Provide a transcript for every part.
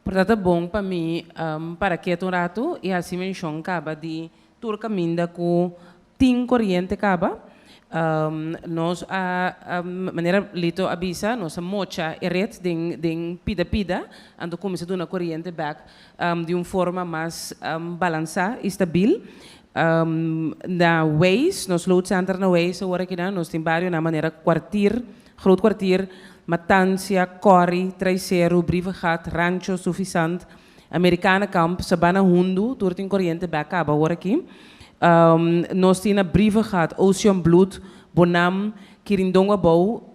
Portanto, é bom para mim, para que um rato, e assim menção acaba de tur caminho com tim corrente acaba. Nós a maneira lito avisa, nós a mocha e red den pida, ando começa a dar corrente back de uma forma mais balançada e estável. Na Waze, nós load center na Waze, agora aqui nós temos vários na maneira groot kwartier, Matanzia, Corrie, Traiceiro, Brivegat, Rancho, Suficiente, Americana Camp, Sabana Hundu, door in corriente back acaba agora aqui. Nós temos Brivegat, Ocean Blood, Bonam, Quirindonga Bow,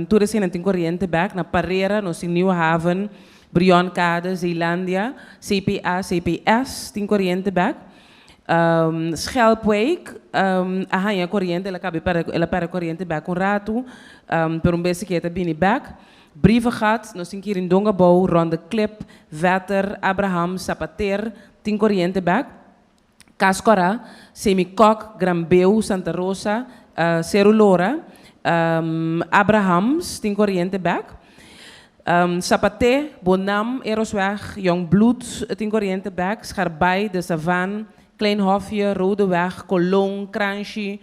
toda cena tem corriente back, na Parreira, nós temos New Haven, Brion Cade, Zeelandia, CPA, CPS, tem corriente back. Schelpwijk, a corriente, ela para corriente back um rato, per um beijo que é bini back. Brivegat, nós temos aqui em Dongabou, Ronde Clip, Vetter, Abraham, Sapater, tem corriente back. Cascora, Semicoc, Grambeu, Santa Rosa, Cerulora, Abrahams, tem corriente back. Sapaté, Bonam, Erosweg, Jongbloed, tem corriente back. Scharbay, De Savan, Kleinhofje, Rodeweg, Cologne, Cranchy,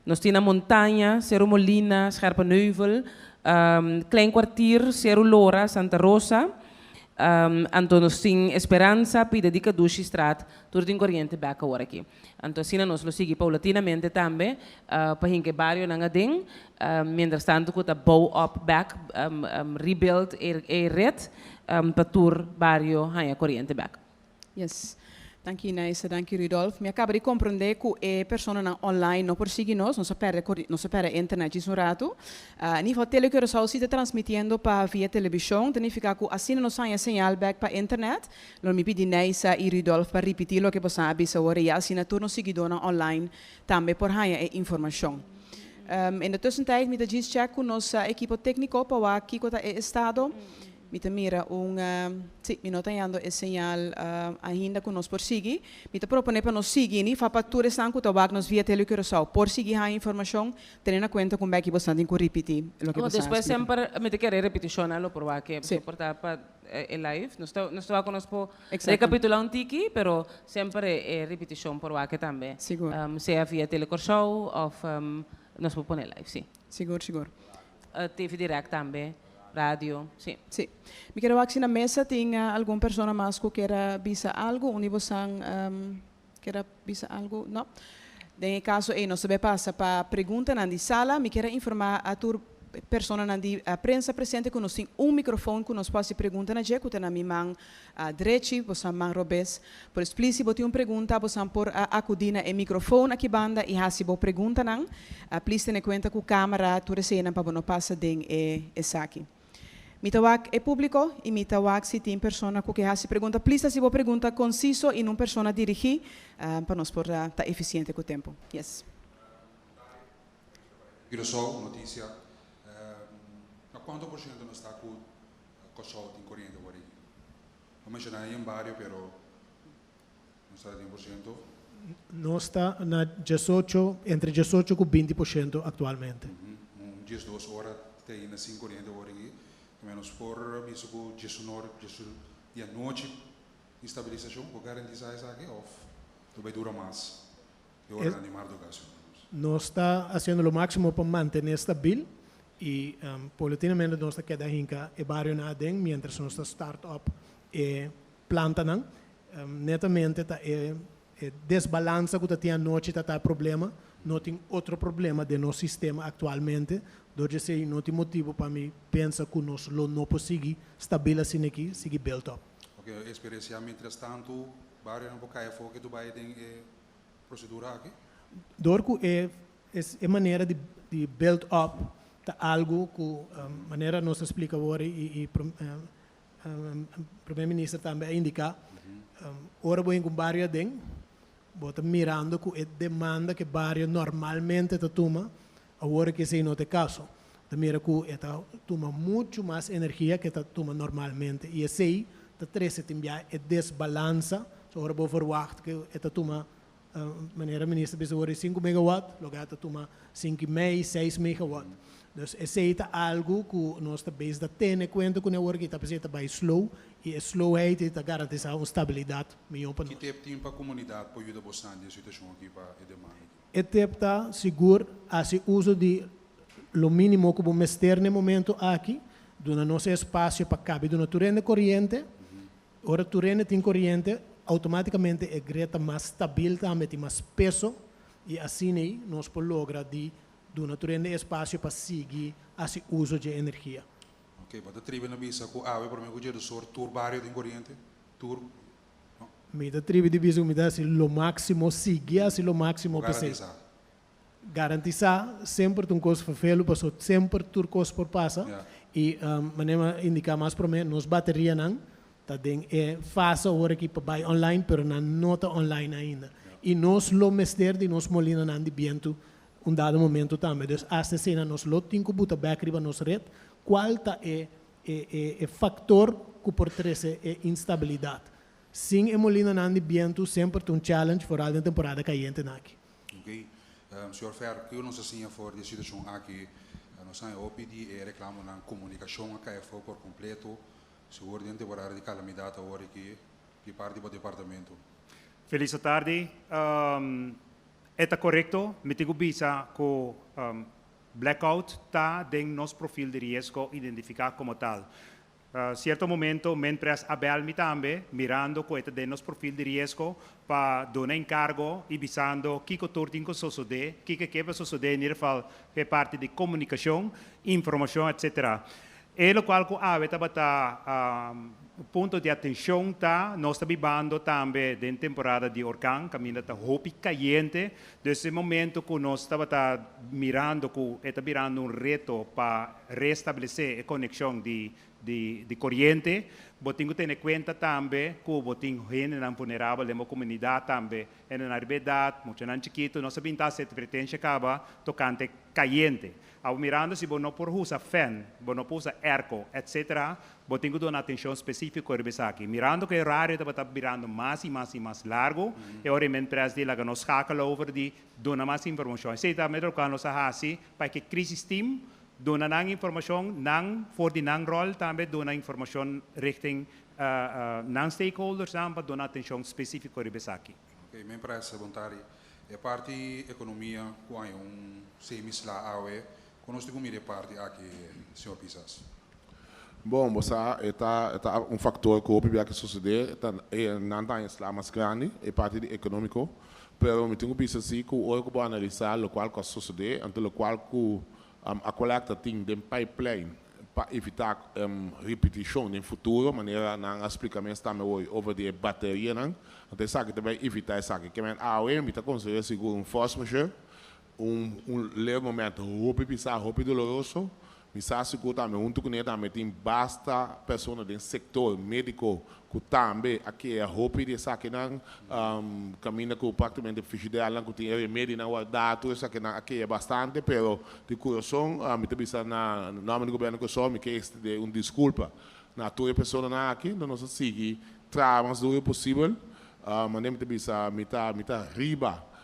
nós temos Montanha, Cerro Molina, Scherpenheuvel, Klein Kwartier, Cerro Lora, Santa Rosa, então nós temos Esperança, Pidadica, Dushi-straat, tudo em corriente back agora aqui. Então assim nós lo seguimos paulatinamente também, para que barrio não adem, mientras tanto que a bow up back, rebuild e red, para tur barrio hanya corriente back. Yes. Dank je, Nijsse. Dank je, Rudolf. Me acaba de compreender que é pessoa online não persegue nós, não se perde internet isso um rato. Nível telecoração se está transmitindo para via televisão, significa que assim nós temos sinal back para internet. Não me pedi Nijsse e Rudolf para repetir o que você sabe sobre e assim na turno seguidor online também por ganhar informação. In de tussentijd, met de check com nosso equipo técnico para aqui que está estado. Mita mira sim, mi nota yando e señal ainda que nos persigue. Mita propone para nos seguir, ni fa patura estão com tabak nos via telecoração. Por seguir a informação, tendo em conta com bem que você tem que repetir o que você. Depois sempre me te querer repetição lo por que portar para el live. Não estou a conosco recapitular um tiki, pero sempre é repetição por que também. Seguro. Seja via telecoração ou nos pode live, sim. Seguro. TV direct também. Rádio, sim. Sim. Me quero aqui na mesa tem alguma pessoa mais que queira bisa algo, universal queira bisa algo, não? Em caso não se passa para pergunta na sala, me quero informar a tur persona na prensa presente que nós tem microfone que nós pode perguntar na je que na minha mão direita, você mão robes, por explícito tem uma pergunta, você por acudir na microfone aqui banda e se boa pergunta não, please tenha conta com a câmera tur cena para não passar den aqui. Mitawak é público e mitawak se tem pessoa que se pergunta, please se boa pergunta conciso e não pessoa dirigir para nós por estar eficiente com o tempo. Yes. Girassol, notícia. A quanto por cento nós está com o sol em corrente agora? Vamos mencionar em barrio, pero não está 100%. Nós está na 18, entre 18 e 20% atualmente. 12 horas tem na 5 corrente agora aqui. Menos por isso que 19 e a noite estabilização para garantir essa aqui off. Vai durar mais. Eu vou animar do caso. Nós está fazendo o máximo para manter estável e paulatinamente nós está queda hinca e barrio na den, mientras nós está startup e planta não. Netamente está desbalança que tem a noite está problema, não tem outro problema de nosso sistema atualmente. Doje sei não tem motivo para mim pensar que nós não conseguimos estabelecer aqui, seguir build up. Ok, experiência mientras tanto, barrio não pode cair que tu vai ter procedura aqui. Dorco é maneira de build up tá algo que maneira nós explica agora e primeiro-ministro também indica. Ora vou em barrio den, bota mirando que é demanda que barrio normalmente te toma. Agora que se não tem caso, também que toma muito mais energia que toma normalmente e assim te traz também é desbalança. Agora vou forward que toma maneira ministra bisa agora 5 megawatt, logo toma 5,5, 6 megawatt. Dus é algo que nós também temos conta com o work está presente bem slow e a slowheid está garantizar uma estabilidade melhor para Que nós. tempo para a comunidade para ajudar bastante a situação aqui para a demanda? E tempo está seguro a se uso de lo mínimo que vamos ter no momento aqui, do nosso espaço para caber do turene corrente. Ora turene tem corrente, automaticamente é greta mais estável também, tem mais peso e assim nós podemos lograr de do natureza espaço para seguir esse uso de energia. Ok, mas a tribo na bisa com a por mim que do sor tour barrio de corrente, tour. Me da tribo de bisa me dá assim lo máximo seguir assim lo máximo possível. Garantizar sempre um coisa feio, passou sempre tur coisa por passa e maneira indicar mais para mim nos bateria não tá den é fácil agora aqui para buy online, pero não nota online ainda. E nós lo mester de nós molina não de viento dado momento também. Então, essa cena nós lo tinha que botar back riba nos rede, qual tá é fator que por trás é instabilidade. Sem emolina não de viento sempre tem challenge for alta temporada caiente aqui. Ok, senhor Fer, que eu não sei se for de situação aqui, nós estamos a pedir reclamo na comunicação aqui foi por completo, seguro de temporada de calamidade agora que parte do departamento. Feliz tarde. Está correto, me tengo visa que blackout está en nuestro perfil de riesgo identificado como tal. Cierto momento, mientras abel mi también, mirando que está en nuestro perfil de riesgo para dar encargo y visando qué cotortinco sucede, qué va a suceder en el fall que parte de comunicación, información, etc. Lo cual que está ponto de atenção tá nós estamos vivendo também em temporada de huracão, caminho está roupa caliente. Nesse momento que nós estamos mirando que está virando reto para restabelecer a conexão de corrente, botinho que ter em conta também que botinho gente não vulnerável na comunidade também, na arbedade, muito não chiquito, nós sabemos que se pretende acabar tocante caliente. Ao mirando se não por usar fan, não por usar airco, etc. Botinho que dar atenção específica para aqui. Mirando que o horário está virando mais e mais largo, e agora a empresa de lá que nos escala over de dar mais informação. Se também trocar nos assim para que crise team dona nang informação nang for di nang rol também dona informação richting nang stakeholders para dona atenção específica para aqui. Ok, minha empresa voluntária é parte economia com semis lá awe, conosco como é parte aqui, senhor Pisas. Bom, você está fator que o que sucede não está mais grande, é parte econômico, pero me tenho visto assim que o que analisar o qual sucede, ante o qual que a coleta tem de pipeline para evitar repetição no futuro, maneira não explicamento também hoje over de bateria não, então sabe também evitar isso aqui, que é a OEM está considerando seguro force majeure, leve momento roupa pisar roupa doloroso. Me seguro também, junto com ele também tem basta pessoas do setor médico que também aqui é roupa de saque não caminha com praticamente ficha dela que tem remédio não dá tudo isso aqui é bastante, pero de coração me te bisa na nome do governo que só me que de desculpa na tua pessoa na aqui não nos sigue mais duro possível mas me te bisa me tá riba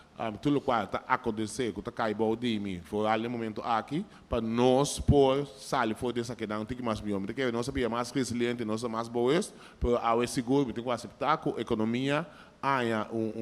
tudo o qual está acontecendo, que está caindo de mim, foi ali no momento aqui, para nós por sair fora dessa questão, não tem que mais melhor, porque nós sabia mais resiliente, nós somos mais boas, para ao seguro, tem que aceitar que a economia há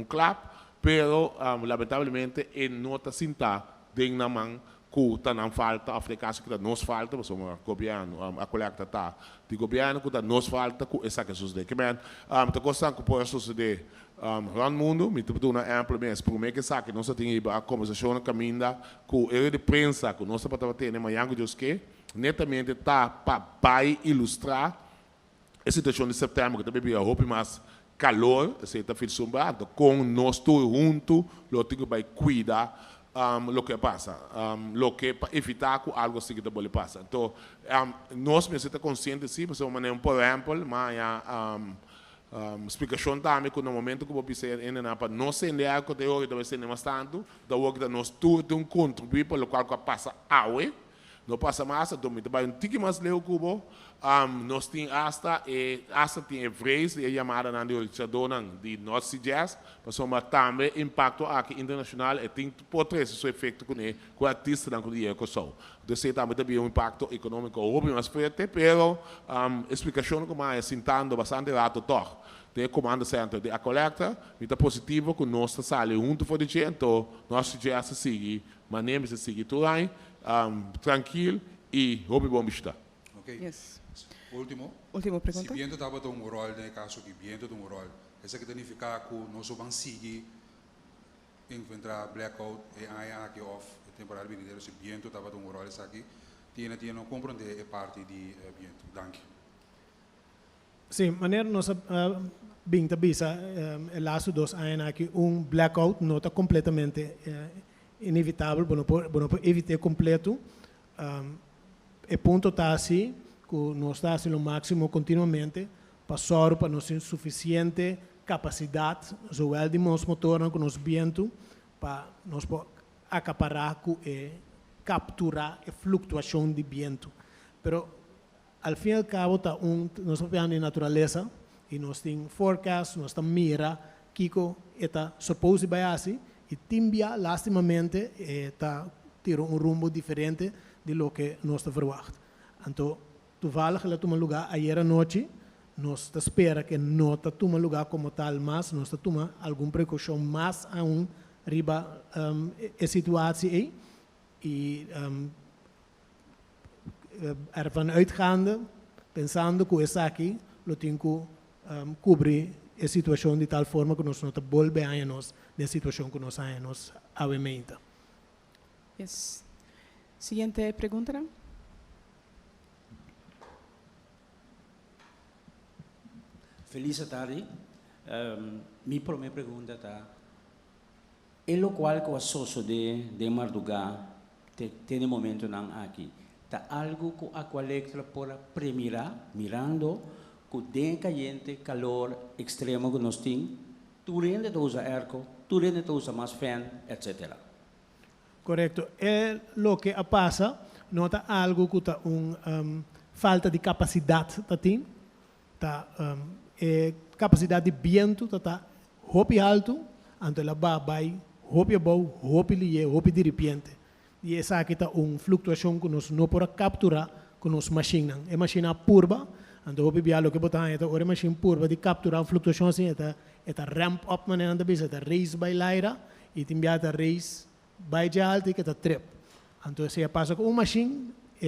clap, pero lamentavelmente não está sentado dentro da mão que está não falta, a frequência que nos falta, porque somos governo, a coleta está de governo que está nos falta, que essa que sucede, que bem, a coisa que pode suceder no mundo, me estou dando um exemplo mesmo, por mim que sabe, nós temos a conversação caminha com ele de prensa, que nós estamos tendo, mas algo que netamente está para ilustrar a situação de setembro, que também a roupa mais calor, se está filtrando, com nós todos juntos, nós temos que cuidar lo que passa, lo que para evitar que algo assim que pode passar. Então, nós mesmos estamos conscientes, sim, por exemplo, mas explicação também que no momento que você ainda para não ser near que eu deve ser mais tanto, da work da nós tudo contribuir para o qual passa água, não passa mais, então me trabalho um tique mais leu cubo, nós tem hasta tem evreis e chamada na de nosso jazz, mas também impacto aqui internacional e tem por três esse efeito com o artista não com dinheiro que sou. Então sei também impacto econômico óbvio mais forte, pero explicação como é sentando bastante rato toch. De comando centro de a coleta, muito positivo com nossa sala junto for de então nosso jazz sigue, maneira se sigue tudo aí, tranquilo e hobby bom está. Ok. Yes. Última pergunta. Se viento estava de um rol, no caso que viento de um rol, essa que significa que nós vamos seguir encontrar blackout e aí aqui off, temporário venidero, se viento estava de um rol, essa aqui, tiene compreender a parte de viento. Danke. Sim, maneira nossa binta bisa el laço dos anos aqui blackout não está completamente inevitável, não pode evitar completo. E ponto está assim que nós está assim o máximo continuamente para nós ter suficiente capacidade, zowel de nós motor com nos vento para nós acaparar e capturar a flutuação de vento. Pero al fin y al cabo, nós estamos em natureza e nós temos forecast, nós estamos mira, Kiko está suposto vai assim e Timbia, lastimamente, está tendo rumbo diferente de lo que nós verwacht. Então, toevallig que toma lugar ayer à noite, nós espera que não toma lugar como tal, mas nós toma alguma precaução mais riba a situatie aí e ervan uitgaande, pensando que essa aqui lo tem que cobrir a situação de tal forma que nós não volvemos na situação que nós estamos atualmente. Yes. Siguiente pergunta. Feliz tarde. Mi primeira pergunta está: é o qual que o socio de Marduga tem momento não aqui? Tá algo que a colecta por premirar, mirando que tem caliente, calor extremo que nós temos, tu rende usa airco, tu rende usa mais fan, etc. Correto. É o que passa, nota algo que está falta de capacidade da tem, tá capacidade de vento tá hopi alto, então ela vai hopi bom, hopi lié, hopi de repente. E essa aqui está flutuação que nós não podemos capturar com nossa máquina. É máquina purba, então hopi bialo que botar é uma máquina purba de capturar flutuação assim, é ramp up maneira da bisa, é raise by laira e tem biata raise by de alto que é trip. Então se passa com uma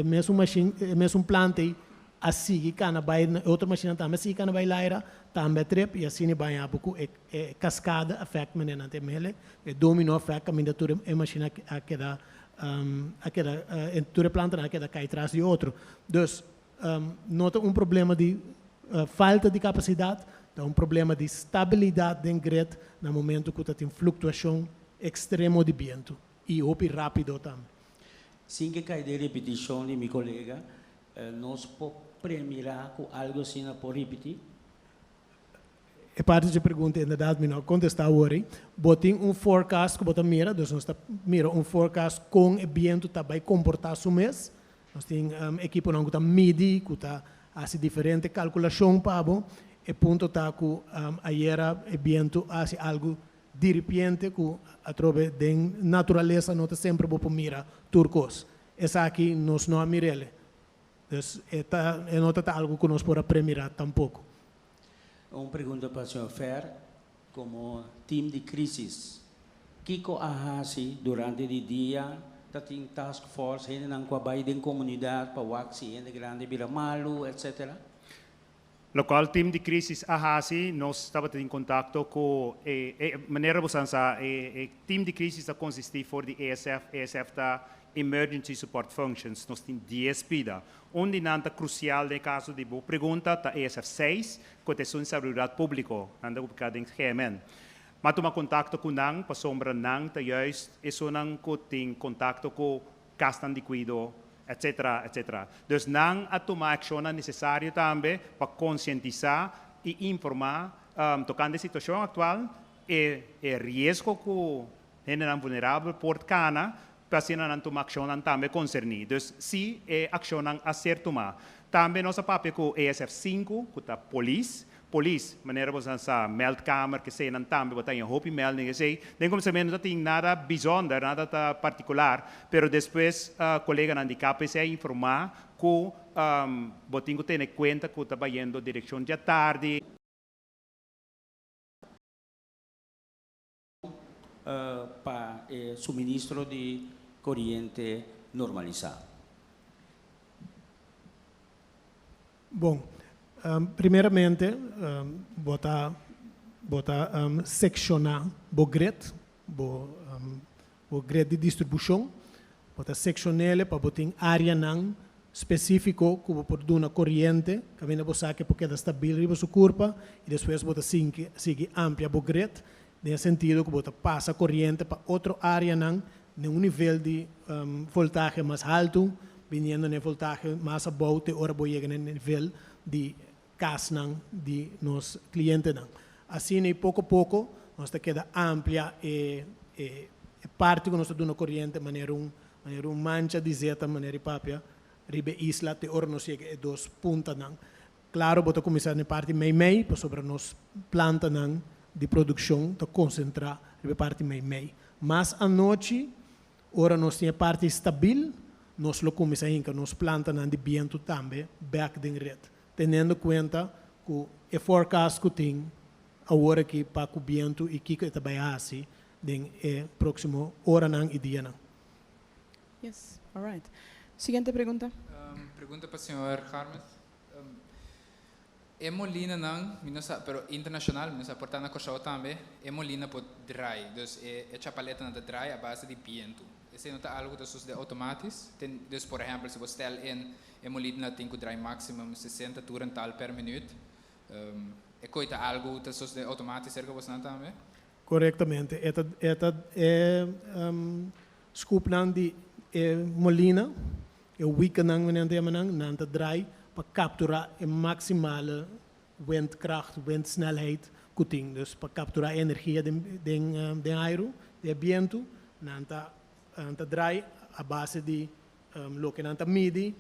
mesmo planta assim que cana vai outra máquina também assim cana vai laira também trip e assim vai a pouco é cascada effect maneira tem mele é domino effect a minha tudo é máquina aquela em toda planta aquela cai atrás de outro. Dus nota problema de falta de capacidade, um problema de estabilidade do grid no momento que tem flutuação extrema de vento e opi rápido também. Sim que cai de repetição de meu colega, nós podemos premirar com algo assim por repetir? É parte da pergunta, na verdade, não contestar hoje. Botem forecast que botam mira, então nós mira forecast com o vento que vai comportar-se o mês. Nós temos equipe que está medir, que está faz diferente calculação para o ponto está que ayer o vento faz algo de repente que através da natureza nós sempre vamos mirar turcos. Essa aqui nós não miramos. Então, é algo que nós podemos premiar tampouco. Uma pergunta para o Sr. Fer, como time de crise, o que ahasi durante o dia, tem task force, ainda não trabalha em comunidade para waxi, ainda grande vira malo, etc. Local time de crise ahasi, nós estamos em contato com maneira bosança, time de crise está consistir for the ESF está Emergency Support Functions, nós temos DSP da. Onde nanta crucial no caso de boa pergunta tá ESF 6, Proteção de Seguridade Pública, anda ubicado em GMN. Mas toma contato com nang, para sombra nang, tá juist, isso nang ko tem contato com castan de cuido, etc, etc. Dus nang a tomar ação necessária também para conscientizar e informar tocando a situação atual e risco que é vulnerável por cana, passina nan toma ação nan também concerni. Dus se ação nan acerto ma. Também nossa papel com ESF5, com a police, maneira você sa meldkamer que sei nan também botar em hopi melding que sei. Nem como se menos tem nada bijzonder, nada particular, pero depois colega nan de KPC informar que botinho tem conta que está indo direção de tarde. Para suministro de corriente normalizado. Bom, primeiramente, bota seccionar o grid de distribuição, bota seccionar para botar área não específico que por dar uma corrente, que vem a botar que porque é estável riba sua curva e depois bota sigue amplia o grid, nesse sentido que bota passa corrente para outra área não, num nível de voltagem mais alto, vindo no voltagem mais abaixo, ora vou chegar no nível de casa de nos clientes. Assim, pouco a pouco, nós queda amplia e parte que nós damos corrente de maneira mancha de zeta, maneira papia, ribe isla, te ora nós chega a 2 pontos. Claro, bota começar na parte meio, para sobre nós planta de produção, para concentrar ribe parte meio. Mas à noite, ora nós temos parte estável, nós lo começamos a nós planta de viento também, back de rede. Tendo em conta que o forecast que tem agora que para o viento e que está bem assim, den próximo hora e dia não. Yes, all right. Siguiente pergunta. Pergunta para o senhor Harmes. Molina não, pero internacional, mas portando a coisa também, Molina pode dry, dus chapaleta na dry a base de viento. Esse não está algo de automáticos. Dus, por exemplo, se você stel Molina tem que dry maximum 60 toerental per minuut. Coita algo de automatisch ergo você não também? Corretamente. Scoop de Molina, o week nang dry para capturar a maximale windkracht, windsnelheid que tem. Dus para capturar a energia de aero, de viento, nanta dry a base de lo que nanta midi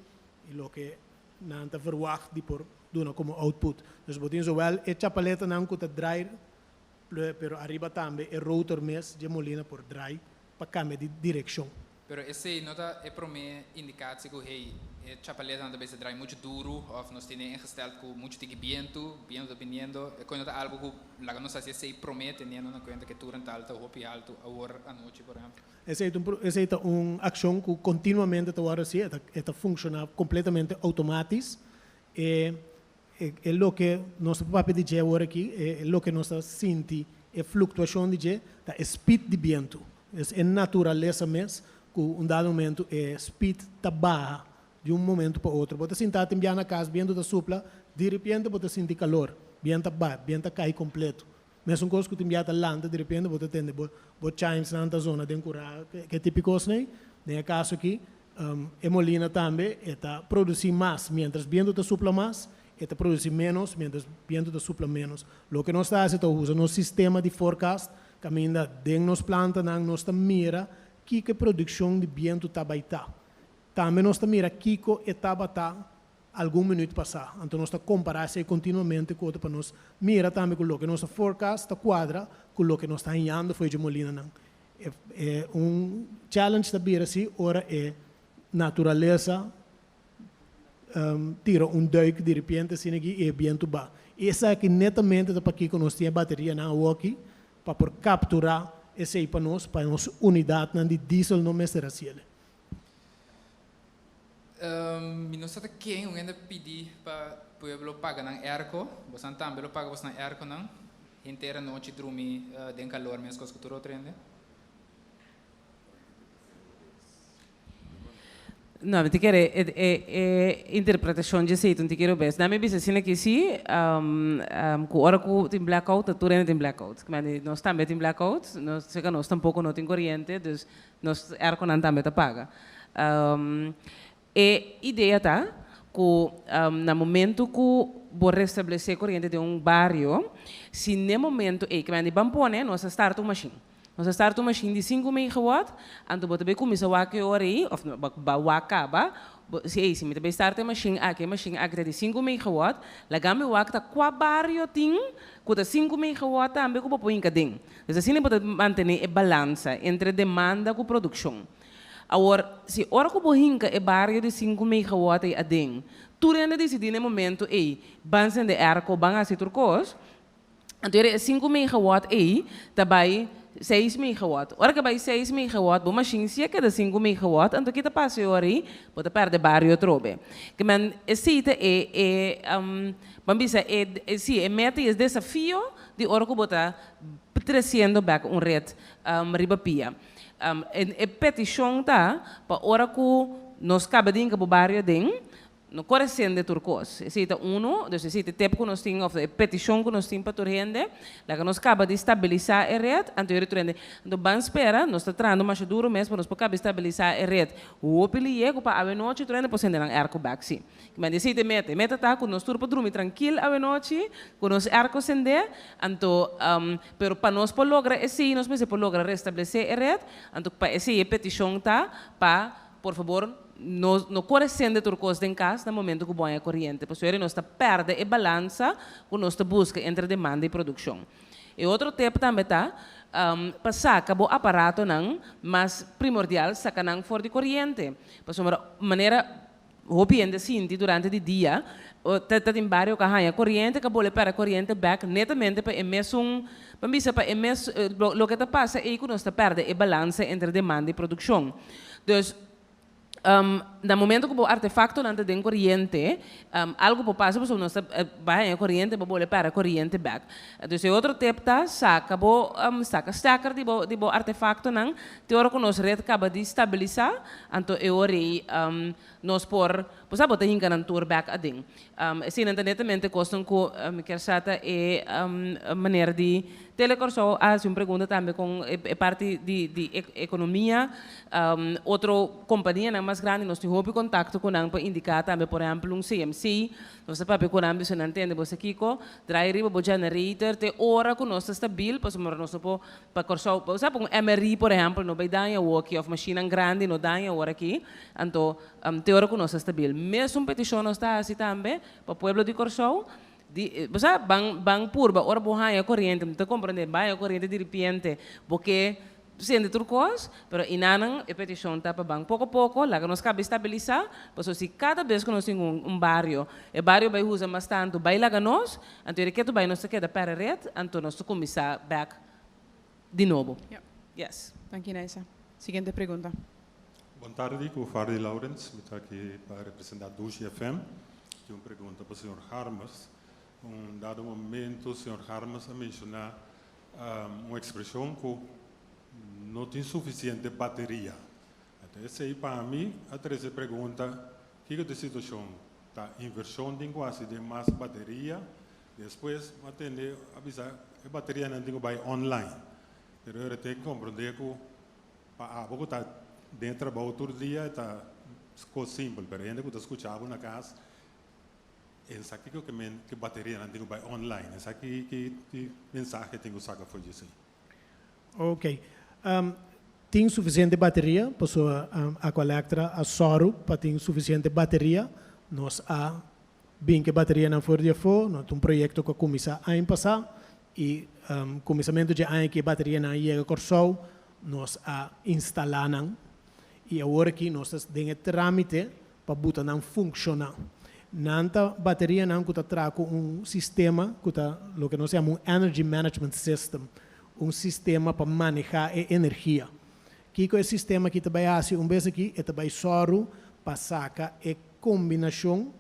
e lo que nanta verwacht die por doen como output. Dus botin zowel e chapaleta nang que dry, pero arriba também e rotor mes de Molina por dry para cambiar de direção. Pero esse nota é para mim indicatie que hey, chapaleta não deve ser dry muito duro, ou nós temos ingesteld com muito de viento dependendo, é coisa algo que lá não sei se se promete tendo na conta que turno alto ou pi alto a hora à noite, por exemplo. Essa é uma ação que continuamente está funciona completamente automático e é o que nós papel de agora aqui é o que nós senti é flutuação de da speed de viento, é natureza mesmo que dado momento é speed está baixa de momento para outro. Você sentar em na casa, viento da supla, de repente você sente calor, viento baixa, viento cai completo. Mesmo coisa que tem viento landa, de repente você tem chimes na zona de curar, que é típico assim. Nesse caso aqui, Molina também está produzindo mais, mientras viento da supla mais, está produzindo menos, mientras viento da supla menos. O que nós está fazendo é usar nosso sistema de forecast, caminha dentro nos plantas, nós mira que a produção de viento está baita. Também nós mira que a etapa está algum minuto passar. Então nós comparamos continuamente com para nós mira também com o que nosso forecast está quadra com o que nós está ganhando foi de Molina. É challenge da bira assim, ora é natureza tira duik de repente assim aqui e viento ba. Essa aqui netamente da para que nós temos bateria na aqui para por capturar esse aí para nós unidade de diesel não me será assim. Nós está quem ainda pedir para o pueblo pagar na erco, você também paga você na erco não, inteira noite dormir de calor mesmo que tu trende. Não, eu quero interpretação de jeito, não quero ver. Na minha visão, assim que sim, com hora que tem blackout, tu ainda tem blackout. Mas nós também tem blackout, nós chega nós tampouco não tem corrente, então nós erco não também tá paga. E ideia tá que no momento que vou restabelecer corrente de bairro, se no momento que me vamos pôr, nós start uma machine. nós start uma machine de 5 megawatt, então você vai começar a wake ori, ou wakaba, se me também start a machine aqui de 5 megawatt, lagame wak tá qua barrio ting, com 5 megawatt também com põe em cadê. Então assim não pode manter a balança entre demanda e produção. Agora, se ora que bohinca é barrio de 5 megawatt e adem, tu ainda decidir no momento, bansen de arco, banga se turcos, então é 5 megawatt também 6 megawatt. Ora que vai 6 megawatt, bom machine se é cada 5 megawatt, então que tá passe ori, pode perder barrio trobe. Que man, esse bambisa é meta e desafio de ora que bota trazendo back rede ribapia. Petição tá para ora que nós cabe dinga para o barrio no coração de turcos. Existe existe tempo que nós temos, petição que nós temos para turrende, lá que nós acaba de estabilizar a rede, anterior turrende. Então, vamos esperar, nós está trazendo mais duro mesmo, para nós poder estabilizar a rede. O opili é que para a noite turrende, para sender um arco baxi. Mas existe meta tá que nós turpa dormir tranquilo a noite, com nós arco sender, então, pero para nós por lograr esse, nós precisamos por lograr restabelecer a rede, então para esse petição tá, para, por favor, no coração de turcos em casa no momento que põe a corrente, porque nós está perde a balança que nós está busca entre demanda e produção. E outro tempo também tá para sacar o aparato não, mas primordial sacar não fora de corrente, porque uma maneira hobby ainda sinti durante o dia, tá em barrio que a corrente que pode para a corrente back netamente para emissão, para emissão, lo que está passa é que nós está perde a balança entre demanda e produção. Então no momento que o artefacto não tem corrente, algo pode passar, porque nós vai a corrente, para poder para a corrente back. Então, outro tempo tá saca stacker de artefacto não, te hora que nós rede acaba de estabilizar, então eu orei nós por, pois botar em canal tour back ading. Assim, netamente costam que me quer sata é maneira de telecorso faz uma pergunta também com a parte de economia, outra companhia mais grande nós temos contato com ela para indicar também, por exemplo, um CMC, nós sabemos que quando você não entende, você Kiko, traz riba o generator, te hora que nós está stabil, nós para corso, sabe um MRI, por exemplo, não vai dar o aqui of machine grande, não dá a hora aqui, então te hora que nós está stabil. Mesmo petição nós está assim também para o pueblo de Corso. Bang purba, ora bohaya corrente, não compreende, vai a corrente de repente, porque sendo turcos, pero inanang a petição está para bang pouco a pouco, lá que nós cabe estabilizar, porque se cada vez que nós temos barrio, o barrio vai usar bastante, vai lá que nós, então ele quer tu vai nós queda para a rede, então nós começar back de novo. Yeah. Yes. Thank you, Naisa. Siguiente pergunta. Boa tarde, com o Fardy Lawrence, estou aqui para representar a Dushi FM. Tenho uma pergunta para o Sr. Harmas. Dado momento, o Sr. Harmas a mencionar uma expressão que não tem suficiente bateria. Então, essa aí, para mim, a terceira pergunta, o que é a situação? Tá, inversão de quase de mais bateria, depois, atender, avisar, a bateria não tem que vai online. Mas eu tenho que compreender que a pouco está dentro do outro dia, está simples, mas ainda que eu escutava na casa, essa aqui que bateria não tem que vai online, essa aqui que mensagem tem que sacar foi isso aí. Ok. Tem suficiente bateria, para a coleta a Soro, para ter suficiente bateria, nós bem que bateria não for de fora, nós temos um projeto que começa a passar e começamento de ano que bateria não chega a Corso, nós instalar e agora que nós temos trâmite para botar não funcionar. Nanta bateria não que trago sistema o que nós chamamos energy management system, sistema para manejar a energia. Que é o sistema que também faz vez aqui é também soro para sacar a combinação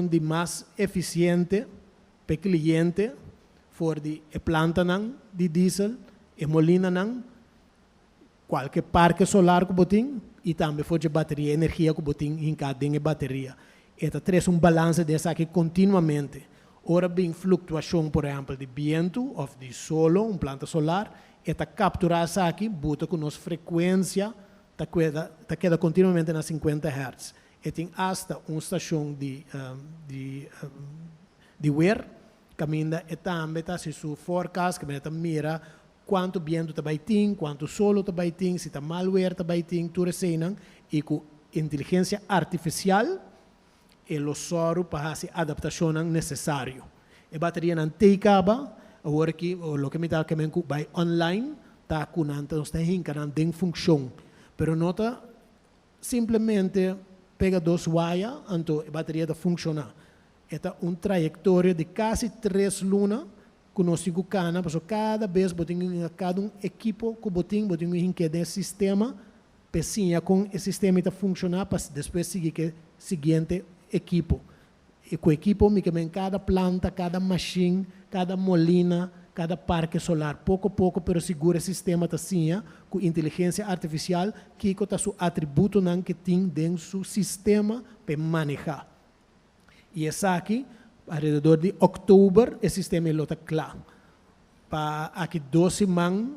de mais eficiente para o cliente for de planta de diesel, e molina qualquer parque solar que botem e também for de bateria, energia que botem em cada bateria. Esta traz balanço dessa aqui continuamente. Ora bem flutuação, por exemplo, de vento ou de solo, planta solar, esta captura essa aqui, bota com nossa frequência, queda continuamente na 50 Hz. E tem hasta uma estação de wear, caminda e também tá se su forecast que meta mira quanto viento tá baiting, quanto solo tá baiting, se tá malware tá baiting, tudo assim, e com inteligência artificial e lo soro para fazer adaptação necessário. E bateria não tem caba, agora que o que me tá que me vai online tá com não está hinca tem função, pero nota simplesmente pega dois wires, então a bateria tá funcionar. Esta trajetória de quase 3 lunas com nós 5 canas, porque cada vez botinho cada equipo que botinho que tem sistema, pecinha com o sistema está funcionar para depois seguir que seguinte equipo. E com o equipo me queimem cada planta, cada machine, cada molina, cada parque solar, pouco a pouco, pero segura o sistema está assim, com inteligência artificial, que está seu atributo que tem dentro do seu sistema para manejar. E essa aqui, alrededor de outubro, o sistema está claro. Para aqui 12 semanas,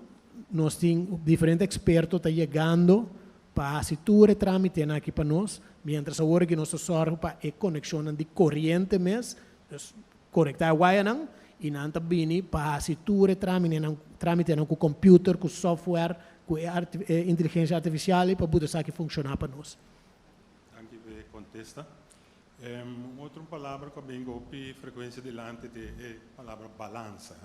nós temos diferentes expertos tá chegando para fazer todo o trâmite aqui para nós, mientras agora que nós sorrimos para a conexão de corrente mesmo, conectar a wire e não também para fazer todo o trâmite com o computer, com o software, com a inteligência artificial para poder isso aqui funcionar para nós. Danke per contesta. Outra palavra que vengo opi frequência delante de palavra balança,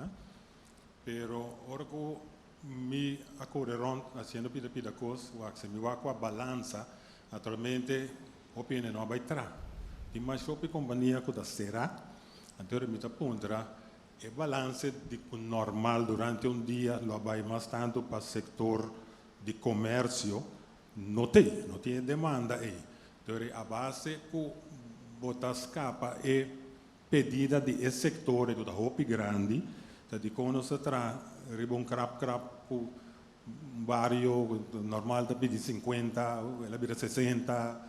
pero ora que me acorreron haciendo pida cos, se me va com a balança, naturalmente opine não vai tra. E mais opi companhia que da será, anterior me apontra e balança de normal durante dia, lo vai mais tanto para setor de comércio, não tem demanda aí. Então a base que botar capa e pedida de esse setor do da roupa grande, de quando se tra ribon crap com bairro normal da pedir 50, ela vira 60,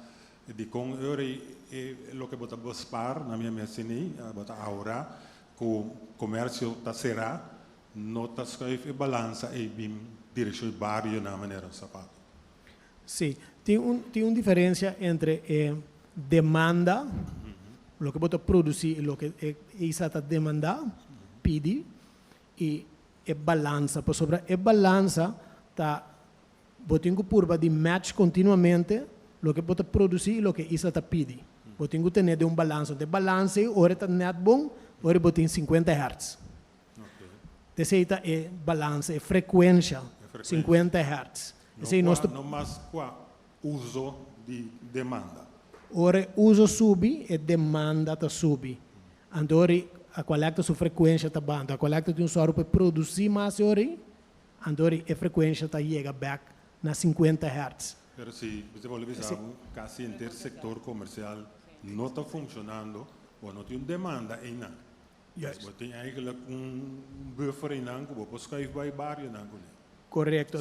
de com o que botar bospar na minha mecini, botar aura, com comércio da será, nota escreve balança e bim direção bairro na maneira sapato. Sim, tem uma diferença entre demanda, o que você produzir e o que está demandando, pede, e balança. Por sobre a balança, está botando curva de match continuamente, o que você produzir e o que está pede. Botando ter um balanço. De balança, ora está net bom, ora botem 50 Hz. Dessa é balança, é frequência, 50 Hz. Não mais qual uso de demanda. Ora uso subi e demanda ta subi. Andori a collecta su frequência ta banda, a collecta de soro para produzir mais ori, andori a frequência ta chega back na 50 Hz. Pero se você pode ver quase inteiro setor comercial não está funcionando, ou não tem demanda ainda. Yes. Tem eigenlijk buffer in que você escreve vai bairro não. Correto.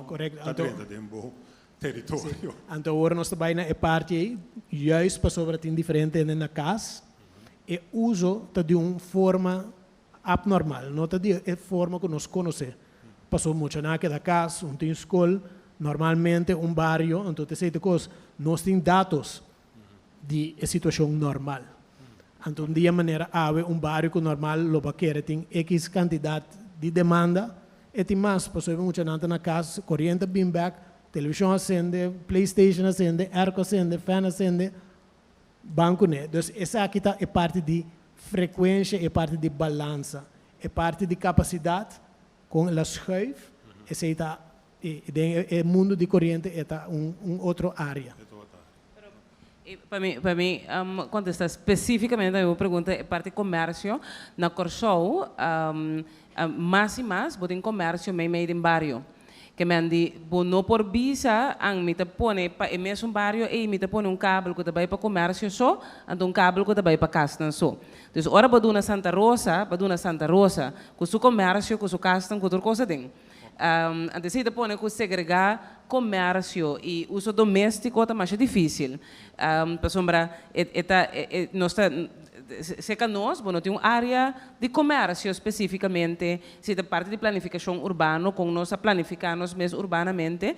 Correto. Está dentro de território. Então, agora nós trabalhamos na parte juist para sobre tem diferente na casa e uso de uma forma abnormal, não de forma que nós conhecemos. Passou muito na da casa, tem escola, normalmente bairro, então tem coisas, nós temos dados de situação normal. Então, de uma maneira, há bairro que normal, lo baqueira tem X quantidade de demanda, e tem mais, passou muito na casa, corrente bem back, televisão acende, PlayStation acende, airco acende, fan acende, banco né. Então, essa aqui é parte de frequência, é parte de balança, é parte de capacidade com a schuif, essa está é mundo de corrente é outra área. Para mim, contestar especificamente a minha pergunta, é parte de comércio, na Corsou, mais e mais, botem comércio meio em bairro. Que me andi, não por visa, me te põe para o mesmo bairro e me te põe cabo que vai para comércio só, então cabo que vai para casa só. Então, ora baduna Santa Rosa, com seu comércio, com seu casa, com outra coisa tem. Então, se te põe que segregar comércio e uso doméstico é mais difícil. Para sombra, nós se nós, bueno, tem uma área de comércio especificamente, se da parte de planificação urbana, com nós a planificar nós mesmos urbanamente,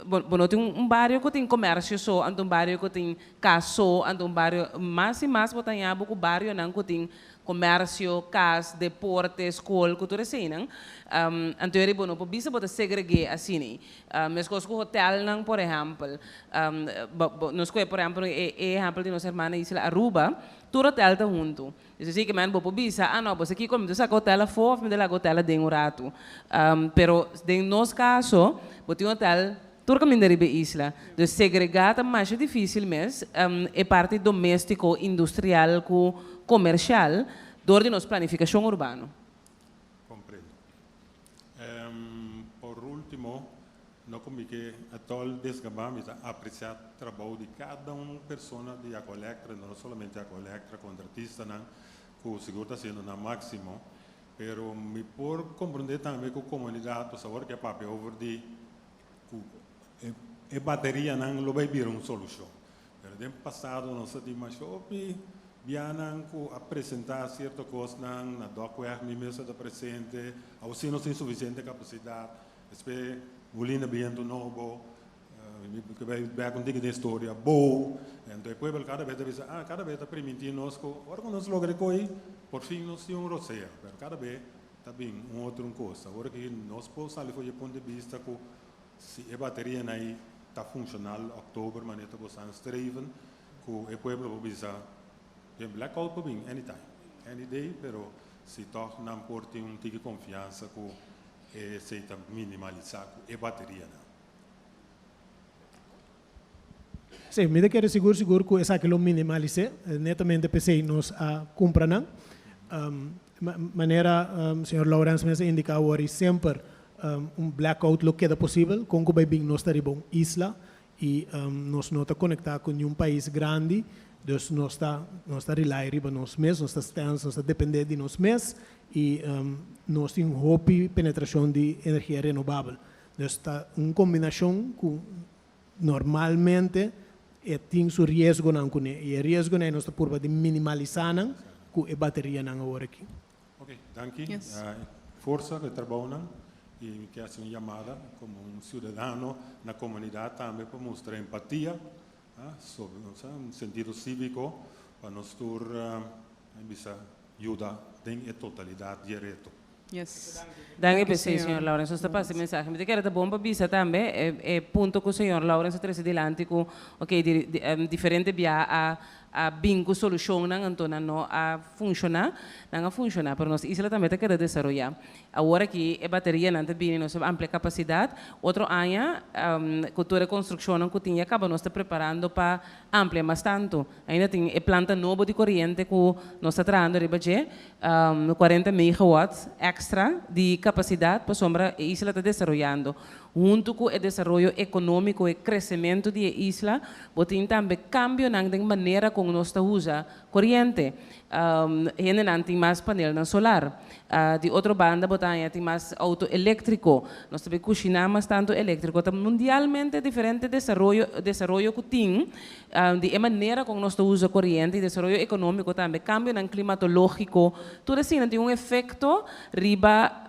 bueno, tem bairro que tem comércio só, ante bairro que tem casa, ante bairro mais e mais, botar em abo que bairro não que tem comércio, casa, deporte, escola, cultura assim, não? Então, bueno, por isso pode segregar assim, mas com o hotel, não, por exemplo, nós por exemplo, exemplo de nossa irmã Isla Aruba, todo hotel está junto. Isso sim que man, por bisa, não, você aqui como você hotel fora, me dá hotel de rato. Pero, em nosso caso, botar um hotel tudo caminho da isla. Então, segregar é mais difícil mesmo, é parte doméstico, industrial, comercial, dor de nossa planificação urbana. Compreendo. Por último, não como que a todo desgabamos a apreciar o trabalho de cada pessoa de a colecta, não somente a colecta, contratista, não, que o seguro está sendo no máximo, pero me por compreender também que a comunidade, por saber que é papel over de a bateria não vai vir uma solução. No tempo passado, nós tínhamos shopping, vianam apresentar certas coisas na documento, me mesa da presente, ou se não tem suficiente capacidade, espero mulina viento novo, que vai ver com dica de história boa, então depois cada vez está permitindo nós que agora nós logramos coi, por fim nós temos roceia, mas cada vez está bem outra coisa. Agora que nós podemos sair do ponto de vista que se a bateria aí está funcional, outubro, mas nós estamos estreven, que o povo bisa tem blackout para vir any day, pero se toch não por ter tique confiança que se está minimalizar a bateria. Sim, me quero seguro que essa que lo minimalize, netamente pensei nós a comprar não. Maneira, senhor Lawrence me indica agora sempre blackout lo que é possível, com que vai vir nós taribom isla e nós não está conectado com um país grande. Dus nós está rely riba nós mesmos, nós estamos nós depender de nós mesmos e nós temos hope penetração de energia renovável. Dus está uma combinação que normalmente tem seu risco não com e o risco não nós está por de minimalizar não com a bateria não agora aqui. Ok, danke. Yes. Força de trabalho e que hace uma chamada como cidadão na comunidade também para mostrar empatia. Sobre um sentido cívico para nós ter bisa ajuda em totalidade direto. Yes. Danke PC, senhor Lawrence. Esta passa a mensagem. Me quero dar bom para bisa também. É ponto que o senhor Lawrence trouxe adiante com, diferente via a bingo solução não a funcionar, para nós isla também tem que desenvolver. Agora que a bateria não tem nós ampla capacidade, outro ano cultura construção que tinha acaba nós está preparando para ampliar mais tanto. Ainda tem a planta nova de corrente que nós está trazendo ribaje 40 megawatts extra de capacidade para sombra a isla está desenvolvendo. Junto com o desenvolvimento econômico e crescimento da isla, botem também cambio na maneira como nós usamos corrente. Ainda não tem mais painel solar. De outra banda, botem tem mais auto elétrico. Nós também cozinhamos tanto elétrico. Mundialmente diferente desenvolvimento que tem, de maneira como nós usamos corrente e desenvolvimento econômico também, cambio no climatológico. Tudo assim tem efeito riba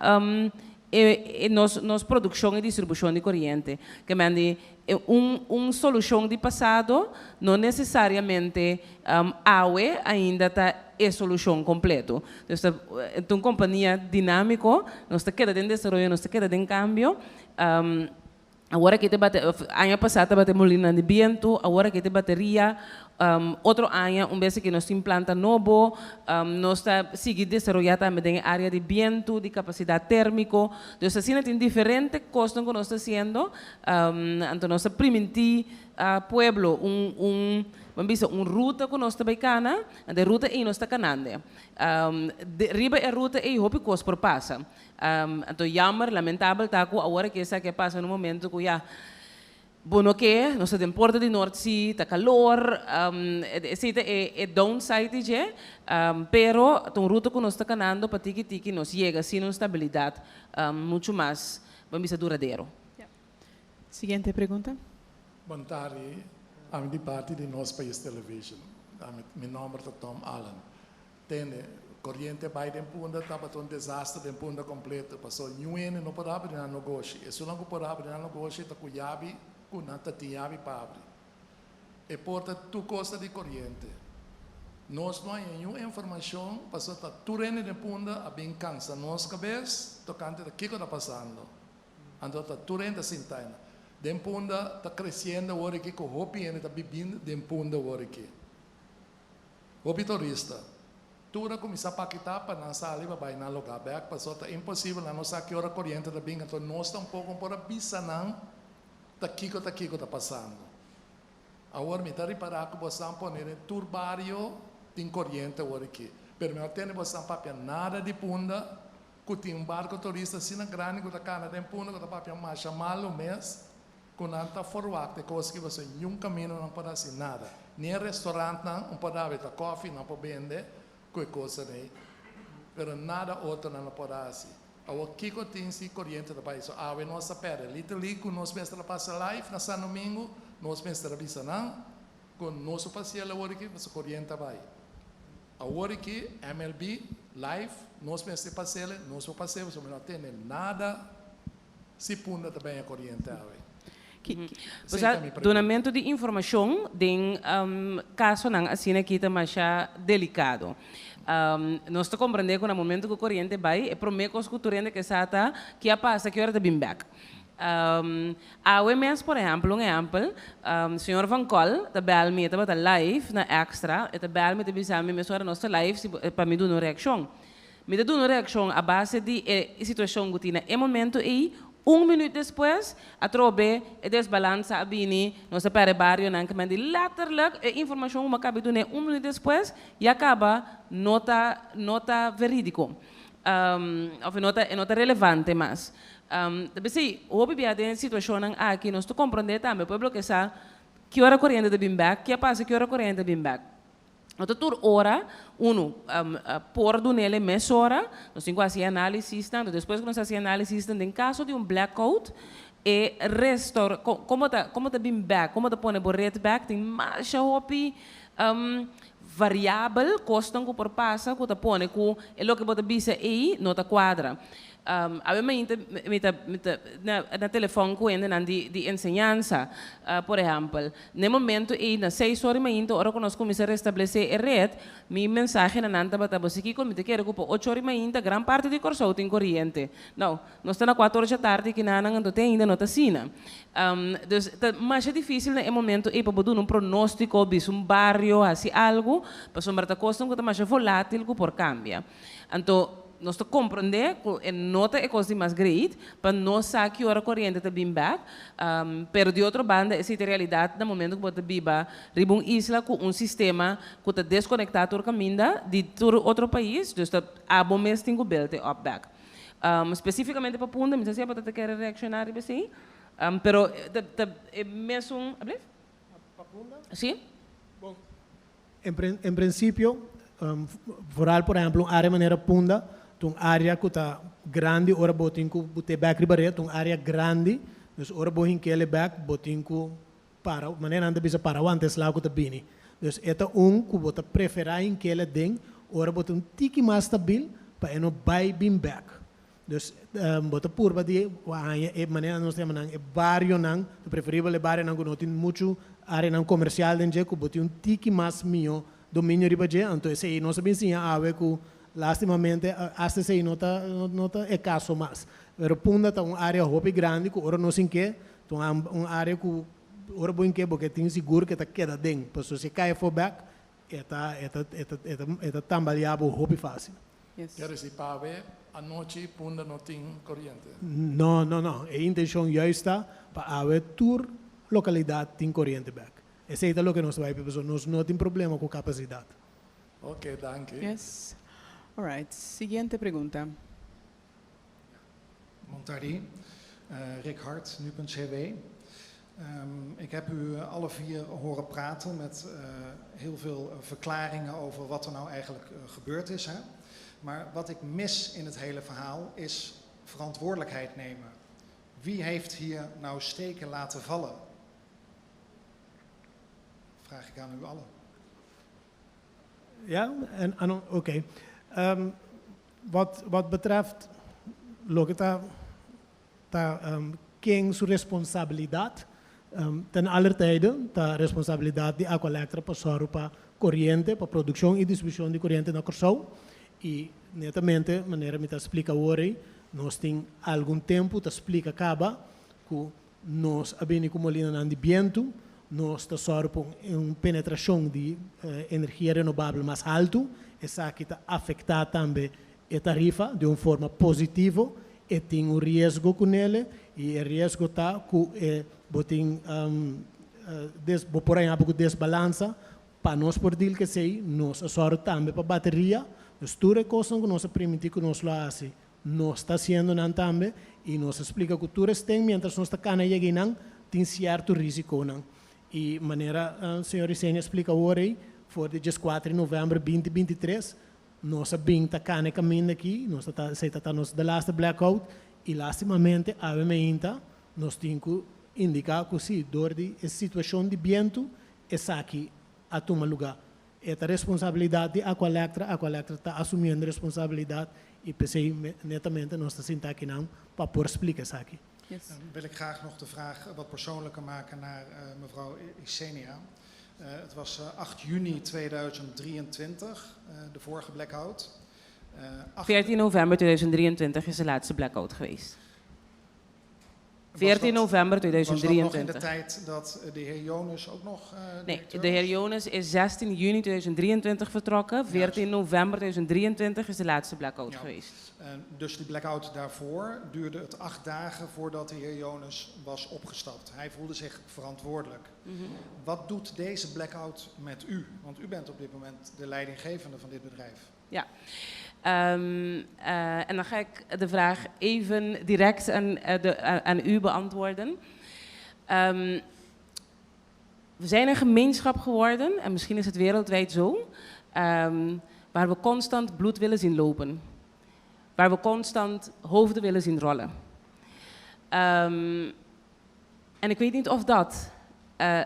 nos produção e distribuição de corrente. Que mande solução de passado, não necessariamente água ainda está a solução completa. Então, companhia dinâmica, nós queda em desenvolvimento, nós queda em cambio. Agora que te bate, ano passado bate molina de viento, agora que te bateria, outro ano, vez que nós implanta novo, nós está seguir desenvolvendo também em área de viento, de capacidade térmica, então assim tem diferentes coisas que nós está fazendo, então nós permitir a pueblo ruta que nós está bacana, de ruta e nós está canande. Riba a ruta e hope coisa por passa. Então jammer, lamentável tá que agora que essa que passa no momento que já bueno que nós temos porta de norte sim, tá calor, é downside je, pero a ruta que nós está canando para tiki nós chega sem estabilidade muito mais, vamos dizer duradouro. Seguinte pergunta. Boa tarde, a minha parte de nosso país television. Mijn naam is Tom Allen. Tene, corriente bij de punda, dat een desastre de punda completo. Passou nieuwen en op het abri na negocio. E zolang op het abri na negocio, dat kujabi, kunata tiabi pabri. E porta tu costa de corriente. Nós não temos nenhuma informação, passou a turene de punda, a bem cansa nossa cabeça, tocante da que está passando. Então a turene da sintaina. De punda está crescendo agora aqui, com o hopi está bebendo de punda agora aqui. Hopi turista. Tura começa a paquitar para não sair para na lugar, back passou tá impossível, não sabe que hora corrente da bem, então nós está pouco por a bisa não, tá kiko está passando. Agora me está reparar que você não pode ter turbario tem corrente agora aqui. Pero não tem você não papel nada de punda, que tem barco turista assim na grande, que está cana de punda, que está papel mais chamado mês, que não está forward, de coisa que você nenhum caminho não pode assim nada. Nem restaurante não pode haver coffee, não pode vender. Qualquer coisa aí, pero nada outro não pode assim. O que tem se corrente do país, a ave nossa pera, literally com nós mestre passa live na São Domingo, nós mestre avisa não, com nosso passeio lá hoje que você corrente vai. A hoje que MLB live, nós mestre passeio, nosso passeio, você não tem nada, se punda também a corrente ave. Donamento de informação de caso não assim aqui está mais delicado. Nós estamos compreendendo que no momento que o corrente vai, é para mim que os culturais que sata que a passa que hora de bem back. A OMS, por exemplo, senhor Van Col, da bel me estava live na extra, e da bel me teve sabe me sora nossa live para me dar uma reação. Me dá uma reação a base de situação que tinha. É momento aí 1 minuto depois, a trobe e desbalança a bini, nós para barrio não que mande laterlijk a informação uma cabe do 1 minuto depois e acaba nota verídico, ou nota relevante mas. Deve ser houve a situação aqui nós tu compreender também, pueblo que sabe que hora corrente de bim back, que passa que hora corrente de bim back. Então, toda hora, por do nele meia hora, nós temos que fazer análise, depois que nós fazemos análise, em caso de blackout, e restore, como está bem back, como está põe o red back, tem mais hopi variável, custa que por passa, que está põe, que é o que pode bisa aí, não está quadra. Na telefone com ele de ensinança, por exemplo, no momento e na 6 horas ainda, hora que nós começamos a restabelecer a rede, minha mensagem na nanta batava aqui como te quero que 8 horas ainda, grande parte de corso tem corrente. Não, nós estamos na 4 horas da tarde que não tem ainda não está sina. Mas é difícil no momento e para dar pronóstico, um barrio, assim algo, para sombrar a costa que está mais volátil que por cambia. Então nós estamos compreendendo que a nota é coisa mais grande para nós saber que a hora corrente está bem back, pero de outra banda, essa é a realidade no momento que você vive em uma isla com sistema que está desconectado do caminho de outro país, então está a bom mês tem que build up back. Especificamente para Punda, não sei se você quer reaccionar assim, pero é mesmo, sim? Bom, em princípio, vooral por exemplo, área maneira Punda, uma área que está grande, ora botin que bote back ribaret, uma área grande, então ora botin que ele back, botin que para, maneira anda bisa para antes lá que está bini. Então eta que bota preferar em que ele den, ora botin tiki mais stabil para não vai bem back. Então bota purba de, maneira nós temos é barrio não, preferível é barrio não que não tem muito área não comercial dentro, que botin tiki mais mio domínio ribaje, então esse aí nós sabemos sim a ver que lastimamente hasta esse nota é caso mais. Pero Punda está uma área hope grande que ora não sei que, então uma área que ora bom que porque tem seguro que está queda dentro, para se cai for back, é tambaleável hope fácil. Quer dizer, para ver a noite Punda não tem corrente. Não. A intenção já está para ver tour localidade tem corrente back. Esse é o que nós vai para nós não tem problema com capacidade. Ok, danke. Yes. All right. Siguiente pergunta. Montardi, Rick Hart, nu.cw. Ik heb u alle 4 horen praten met heel veel verklaringen over wat er nou eigenlijk gebeurd is. Hè? Maar wat ik mis in het hele verhaal is verantwoordelijkheid nemen. Wie heeft hier nou steken laten vallen? Vraag ik aan u allen. Ja, oké. Wat betreft lo que quem sua responsabilidade, ten aller tijden, a responsabilidade de Aqualectra para corriente, para produção e distribuição de corriente na Corsão. E, netamente, maneira me explica hoje, nós temos algum tempo, explica acaba, que nós abrimos como linha de viento, nós estamos uma penetração de energia renovável mais alto, essa que está afetando também a tarifa de uma forma positiva, e tem um risco com ele, e o risco está que por aí há um desbalança, para nós por dir que sei, nós só também para bateria, nós tudo coisa que nós permitimos que nós façamos, nós está sendo não também, e nós explica que tudo tem, mientras nós está cana chegando, tem certo risco não. E maneira, o senhor Isenia explica hoje, foi de 4 de novembro de 2023, nós bem está cana caminhando aqui, nós está nos the last blackout, e lastimamente, nós temos que indicar que sim, door de situação de viento, essa aqui a tomar lugar. Esta responsabilidade de Aqualectra está assumindo responsabilidade e pensei netamente nós estamos sentados aqui não para poder explicar isso aqui. Yes. Dan wil ik graag nog de vraag wat persoonlijker maken naar mevrouw Isenia. Het was 8 juni 2023, de vorige blackout. 14 november 2023 is de laatste blackout geweest. 14 november 2023. Was dat nog in de tijd dat de heer Jonas ook nog... Nee, de heer Jonas is 16 juni 2023 vertrokken. 14 november 2023 is de laatste blackout geweest. Dus die blackout daarvoor duurde het 8 dagen voordat de heer Jonas was opgestapt. Hij voelde zich verantwoordelijk. Wat doet deze blackout met u? Want u bent op dit moment de leidinggevende van dit bedrijf. Ja. En dan ga ik de vraag even direct aan u beantwoorden. We zijn een gemeenschap geworden, en misschien is het wereldwijd zo, waar we constant bloed willen zien lopen. Waar we constant hoofden willen zien rollen. En ik weet niet of dat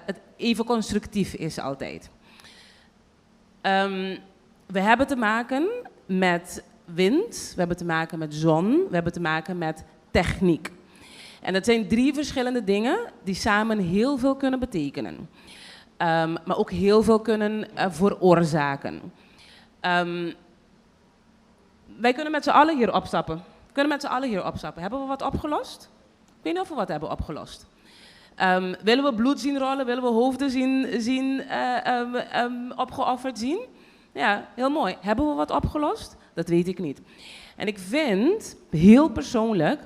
het even constructief is altijd. We hebben te maken met wind, we hebben te maken met zon, we hebben te maken met techniek. En dat zijn 3 verschillende dingen die samen heel veel kunnen betekenen. Maar ook heel veel kunnen veroorzaken. Wij kunnen met z'n allen hier opstappen. Hebben we wat opgelost? Ik weet niet of we wat hebben opgelost. Willen we bloed zien rollen? Willen we hoofden zien opgeofferd zien? Ja, heel mooi. Hebben we wat opgelost? Dat weet ik niet. En ik vind, heel persoonlijk,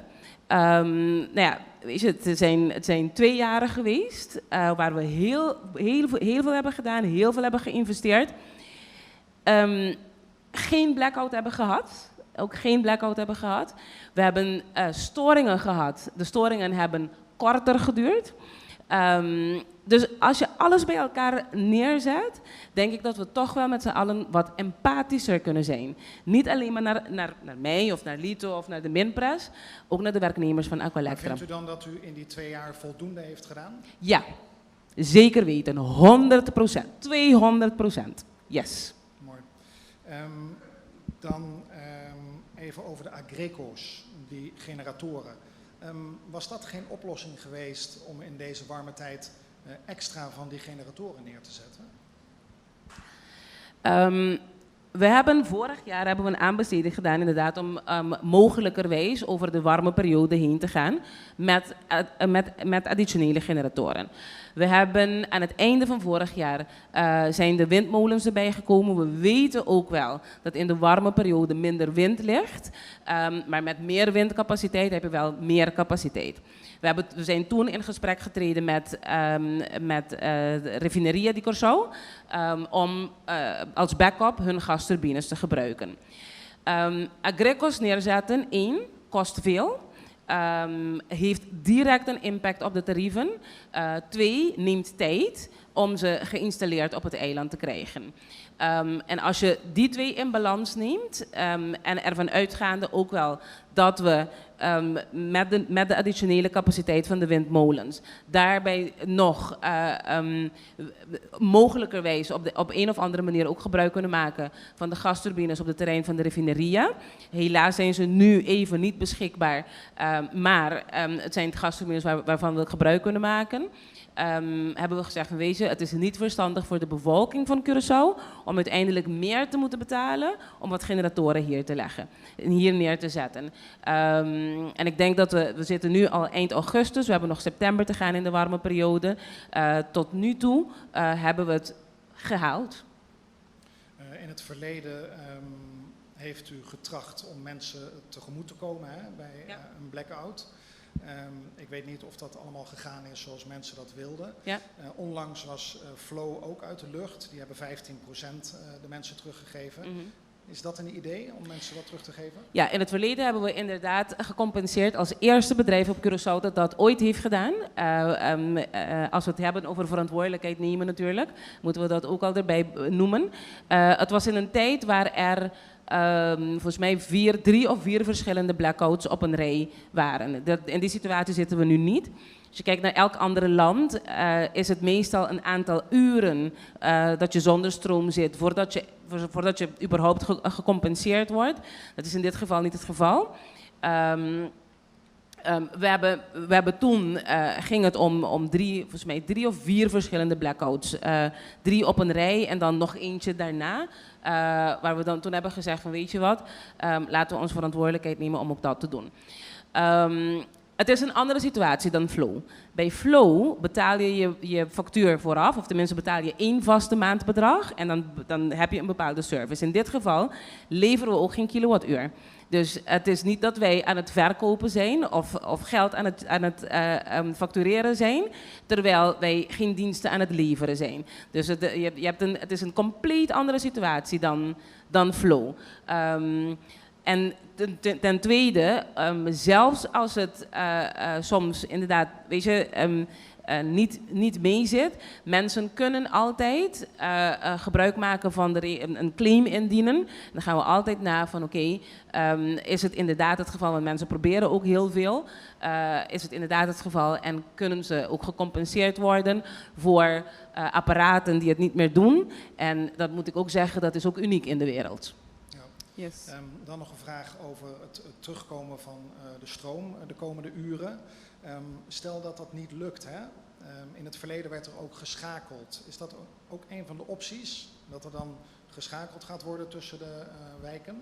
weet je, het zijn 2 jaren geweest waar we heel veel hebben gedaan, heel veel hebben geïnvesteerd. Geen blackout hebben gehad. Ook geen blackout hebben gehad. We hebben storingen gehad. De storingen hebben korter geduurd. Dus als je alles bij elkaar neerzet, denk ik dat we toch wel met z'n allen wat empathischer kunnen zijn. Niet alleen maar naar mij of naar Lito of naar de Minpres, ook naar de werknemers van Aqualectra. Maar vindt u dan dat u in die 2 jaar voldoende heeft gedaan? Ja, zeker weten. 100%. 200%. Yes. Mooi. Dan even over de Agreco's, die generatoren. Was dat geen oplossing geweest om in deze warme tijd extra van die generatoren neer te zetten? We hebben vorig jaar een aanbesteding gedaan inderdaad om mogelijkerwijs over de warme periode heen te gaan met additionele generatoren. We hebben aan het einde van vorig jaar zijn de windmolens erbij gekomen. We weten ook wel dat in de warme periode minder wind ligt, maar met meer windcapaciteit heb je wel meer capaciteit. We zijn toen in gesprek getreden met Refineria di Curaçao om als backup hun gasturbines te gebruiken. Agreco's neerzetten, 1, kost veel. Heeft direct een impact op de tarieven. 2, neemt tijd. om ze geïnstalleerd op het eiland te krijgen. En als je die twee in balans neemt en ervan uitgaande ook wel dat we met de additionele capaciteit van de windmolens daarbij nog mogelijkerwijs op een of andere manier ook gebruik kunnen maken van de gasturbines op het terrein van de Refineria. Helaas zijn ze nu even niet beschikbaar, maar het zijn gasturbines waarvan we gebruik kunnen maken. Hebben we gezegd van weet je, het is niet verstandig voor de bevolking van Curaçao om uiteindelijk meer te moeten betalen om wat generatoren hier te leggen en hier neer te zetten. En ik denk dat we zitten nu al eind augustus, we hebben nog september te gaan in de warme periode. Tot nu toe hebben we het gehaald. In het verleden heeft u getracht om mensen tegemoet te komen bij een blackout. Ik weet niet of dat allemaal gegaan is zoals mensen dat wilden. Ja. Onlangs was Flow ook uit de lucht. Die hebben 15% de mensen teruggegeven. Is dat een idee om mensen wat terug te geven? Ja, in het verleden hebben we inderdaad gecompenseerd als eerste bedrijf op Curaçao dat ooit heeft gedaan. Als we het hebben over verantwoordelijkheid nemen natuurlijk, moeten we dat ook al erbij noemen. Het was in een tijd waar er volgens mij 3 of 4 verschillende blackouts op een rij waren. In die situatie zitten we nu niet. Als je kijkt naar elk ander land, is het meestal een aantal uren dat je zonder stroom zit voordat je überhaupt gecompenseerd wordt. Dat is in dit geval niet het geval. We hebben toen, ging het om 3 of 4 verschillende blackouts. 3 op een rij en dan nog eentje daarna. Waar we dan toen hebben gezegd van weet je wat, laten we onze verantwoordelijkheid nemen om ook dat te doen. Het is een andere situatie dan Flow. Bij Flow betaal je factuur vooraf, of tenminste betaal je 1 vaste maandbedrag en dan heb je een bepaalde service. In dit geval leveren we ook geen kilowattuur. Dus het is niet dat wij aan het verkopen zijn of geld aan het factureren zijn, terwijl wij geen diensten aan het leveren zijn. Dus het is een compleet andere situatie dan Flow. En ten tweede, zelfs als het soms inderdaad, weet je, niet mee zit, mensen kunnen altijd gebruik maken van een claim indienen. Dan gaan we altijd na van oké, is het inderdaad het geval, want mensen proberen ook heel veel. Is het inderdaad het geval en kunnen ze ook gecompenseerd worden voor apparaten die het niet meer doen. En dat moet ik ook zeggen, dat is ook uniek in de wereld. Yes. Dan nog een vraag over het terugkomen van de stroom de komende uren. Stel dat dat niet lukt, hè? In het verleden werd er ook geschakeld. Is dat ook een van de opties? Dat er dan geschakeld gaat worden tussen de wijken?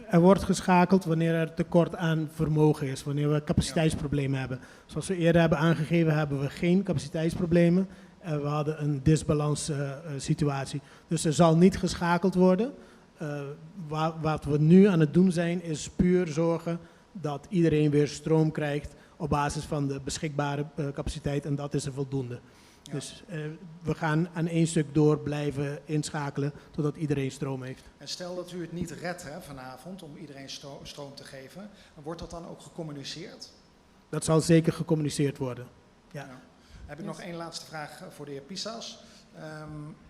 Er wordt geschakeld wanneer er tekort aan vermogen is, wanneer we capaciteitsproblemen hebben. Zoals we eerder hebben aangegeven, hebben we geen capaciteitsproblemen. We hadden een disbalans situatie. Dus er zal niet geschakeld worden. Wat we nu aan het doen zijn, is puur zorgen dat iedereen weer stroom krijgt op basis van de beschikbare capaciteit en dat is er voldoende. Ja. Dus we gaan aan 1 stuk door blijven inschakelen totdat iedereen stroom heeft. En stel dat u het niet redt vanavond om iedereen stroom te geven, wordt dat dan ook gecommuniceerd? Dat zal zeker gecommuniceerd worden. Ja. Ja. Heb ik nog 1 laatste vraag voor de heer Pisas.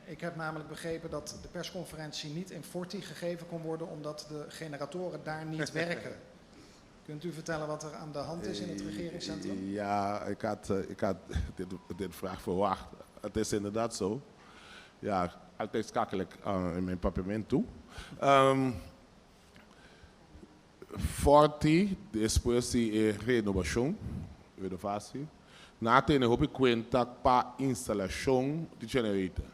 Ik heb namelijk begrepen dat de persconferentie niet in Forti gegeven kon worden omdat de generatoren daar niet werken. Kunt u vertellen wat er aan de hand is in het regeringscentrum? Ja, ik had dit vraag verwacht. Het is inderdaad zo. Ja, altijd schakel ik in mijn papierment toe. Forti, depois de renovação, renovatie. Na tem hoop ik conta para instalação de generator.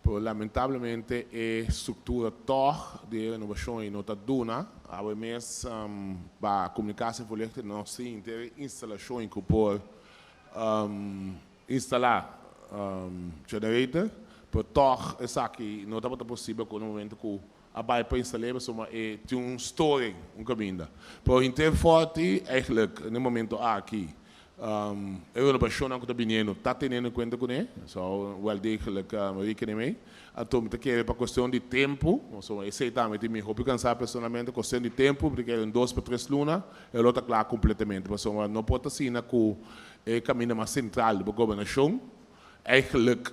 Lamentavelmente a estrutura toch de renovação e nota duna, aber mes para comunicação verlichte não se inteira instalação em que por instalar generator, por toch é aqui não está possível com o momento que a bij para installeren zomaar een storing caminho. Por inteiro forte eigenlijk no momento aqui a renovação não está vindo, está tendo em conta com ele, so wel degelijk rekening mee. Então, me quer para questão de tempo, so exatamente me hope cansar personalmente questão de tempo, porque em 2 para 3 lunas, ele está claro completamente, mas não pode ser na que é caminho mais central da governação. eigenlijk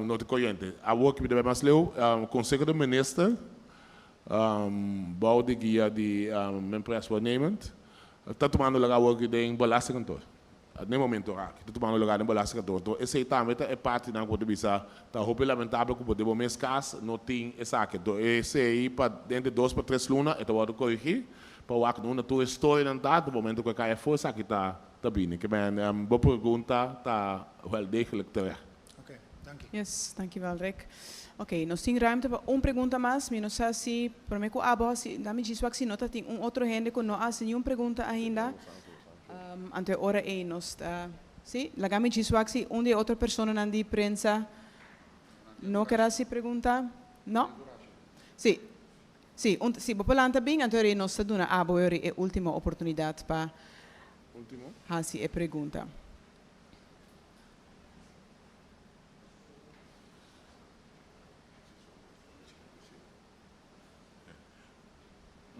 nog de corriente. A work bij de Masleu, consejo de minister, bouw de guia die mijn prijs waarnemend. Dat tomando lugar work de belastingkantoor. No momento raak, dat tomando lugar de belastingkantoor. Então esse também é parte da coisa bisa, tá roupa lamentável que podemos mais cas, não tem essa aqui. Então esse aí para dentro de 2 para 3 lunas, então vou corrigir. Para o que não tua história não tá, no momento que cai força aqui tá bem. Que bem, boa pergunta, tá wel degelijk terecht. Yes, dankjewel Rick. Ok, nós temos ruimte para pergunta mais, mas não sei se, para mim, dá-me disso aqui, não tem outro gente que não faz nenhuma pergunta ainda. Ante hora 1, nós sim, dá-me disso aqui, de outra pessoa na de prensa não quer se perguntar? Não? Sim. Sim, se você planta bem, então nós estamos dando a última oportunidade para fazer a pergunta.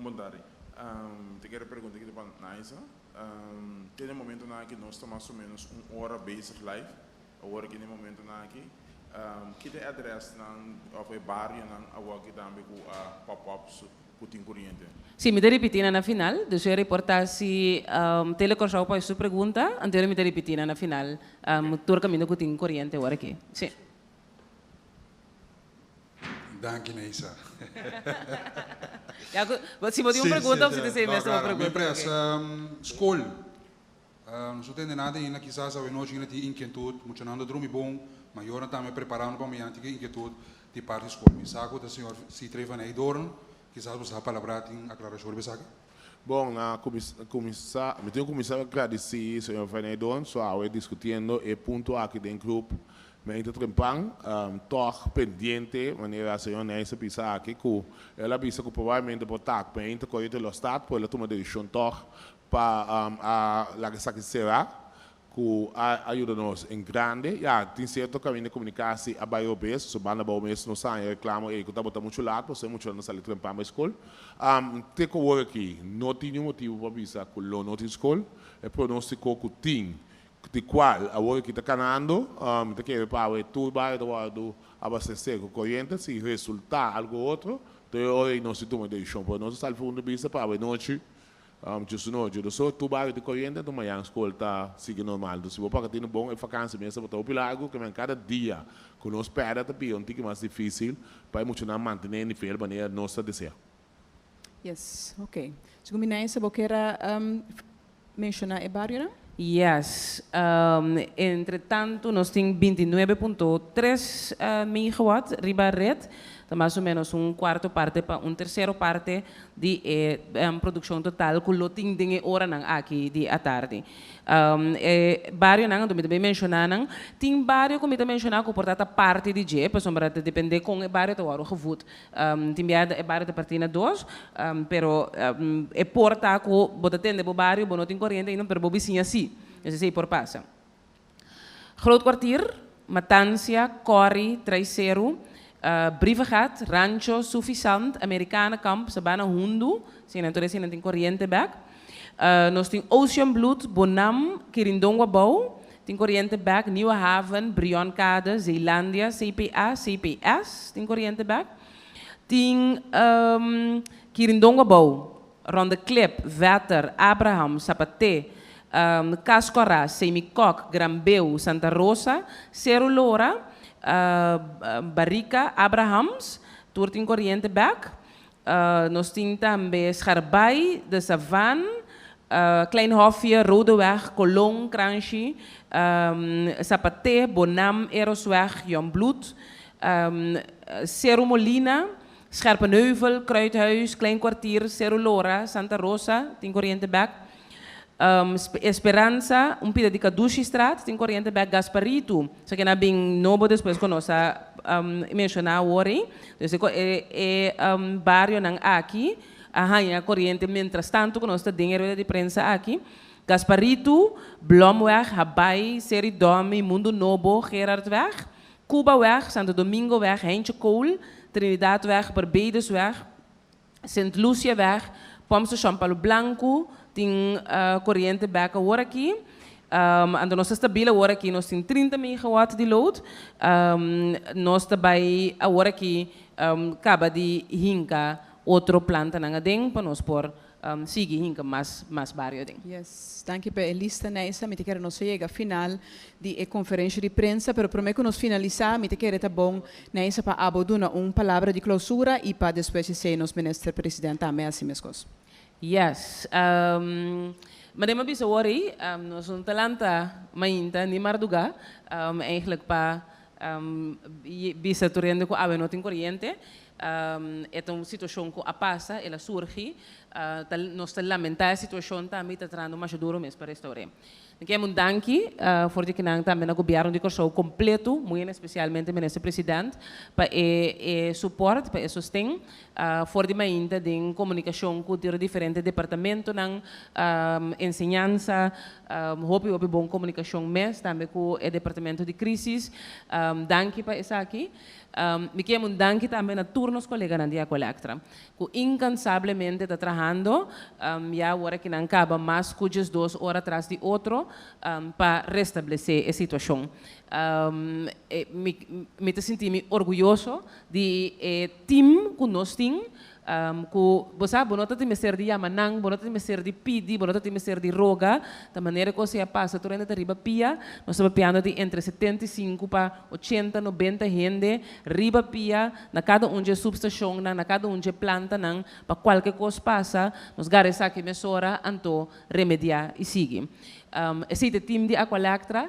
Mondari, te quero perguntar aqui para Naisa. Tem um momento na que nós estamos mais ou menos 1 hora basic live, agora que no momento na que que tem adresse na of bairro na agora que também com pop-ups com tem corrente. Sim, me repetir na final, deixa eu reportar se telecorção para sua pergunta, antes me repetir na final, todo caminho com tem corrente agora aqui. Sim. Dank je, Neisa. Ja, se você uma pergunta, você tem mesmo uma pergunta. Minha pressa, escola. Nós temos nada ainda, quizás a nós ainda tem inquietude, muito nada dorme bom, mas eu também preparando para minha antiga inquietude de parte da escola. Me saco da senhora se treva na Idorn, quizás você a palavra em aclaração de saco. Bom, me tenho começado a agradecer, senhor Vanedon, só discutindo e ponto aqui dentro do grupo. Me intertrempang, toch pendiente, maneira a senhora Neisa pisa aqui, que ela pisa que provavelmente por tak, me intercorrente o Estado, por ela toma decisão toch para a que será, que ajuda-nos em grande, já tem certo caminho de comunicação a bairro bes, so banda bom mês no sai reclamo e que tá botando muito lado, você muito não sale trempar mais escola. Tem que ver aqui, não tem nenhum motivo para pisa que não tem escola, é pronostico que tem de qual agora que está canando, te quer para tudo vai do abastecer com corrente, se resultar algo outro, então hoje nós temos decisão, para nós estar fundo vista para a noite, justo noite, do só tudo vai de corrente, do manhã a escola está seguindo normal, do se você para ter bom é vacância mesmo para o pilago, que vem cada dia, que nós espera também um pouco mais difícil para muito não manter nível maneira nossa desejo. Yes, ok. Segundo mim, você quer mencionar o barrio? Yes. Entretanto, nós temos 29.3 megawatt riba rede, mais ou menos quarto parte para terceiro parte de produção total que lo tem de hora nang aqui de à tarde. Barrio nang também mencionaram, tem barrio como também mencionar que portanto parte de G, para sombra depender com o barrio to aro gevoed. Tem barrio de partina 2, pero porta que bota tende bo barrio, bo não tem corrente, não per bo vizinha assim. Esse sei por passa. Groot Kwartier, Matanzia, Corrie, Traiceru, Brievengat, Rancho, Suffisant, Americana Camp, Sabana Hundu, sem tem corrente back. Nós temos Ocean Blood, Bonam, Quirindongwa Bow, tem corrente back, Nieuwe Haven, Brionkade, Zeelandia, CPA, CPS, tem corrente back. Tem Quirindongwa Bow, Ronde Klip, Vetter, Abraham, Sapate, Cascora, Semicok, Grambeu, Santa Rosa, Cerulora, Barrica, Abrahams, Toerting Corriente Back. Nós temos também Scharbay, de Savan, Kleinhofje, Rodeweg, Colon, Cranchy, Sapate, Bonam, Erosweg, Jonbloed, Cerumolina, Scherpenheuvel, Kruidhuis, Klein Kwartier, Cerulora, Santa Rosa, tem Corriente Back. Esperança, pida de Caduchistraat, tem corrente back Gasparito, só que na bem novo depois que nós mencionar hoje, então barrio nang aqui, a corrente mientras tanto que nós está dinheiro de prensa aqui, Gasparito, Blomweg, Habai, Seridome, Mundo Novo, Gerardweg, Cubaweg, Santo Domingoweg, Heintje Kool, Trinidadweg, Barbadesweg, Sint Luciaweg, Pomstation Palo Blanco, tem corrente back agora aqui. ando nós estabila agora aqui nós tem 30 megawatt de load. Nós também agora aqui acaba de hinca outro planta na ding para nós por seguir hinca mais barrio ding. Yes, danke per lista nessa, mi te quero não chega final de conferência de prensa, pero prometo que nós finalizar, mi te quero tá bom nessa para abordar palavra de clausura e para depois ser nos ministro presidente também assim mesmo. Yes. Madema bisa worry, nós não talanta mainta ni marduga, eigenlijk pa bisa turendo ko awe notin corriente. É uma situação que a passa, ela surge, nós lamentar a situação também está trazendo mais duro mesmo para restaurar. Queremos danke voor de que também na governo de Curaçao completo, muito especialmente o ministro presidente, para o suporte, para o sustento, for de ainda de comunicação com os diferentes departamentos, na ensinança, houve boa comunicação mesmo, também com o departamento de crise, danke para isso aqui. Me queremos danke também a todos os colegas na Dia Colectra, que incansavelmente está trabalhando, já agora que não acaba mais cujas 2 horas atrás de outro, para restabelecer a situação. Me senti orgulhoso de time que nós temos, que você bonota tem ser de yamanang, bonota tem ser de pidi, bonota tem ser de roga, da maneira que você passa durante a riba pia, nós estamos piando de entre 75 para 80, 90 gente, riba pia, na cada de subestação, na cada de planta, para qualquer coisa passa, nós garantimos aqui mesora, anto remediar e seguir. Esse time de Aqualectra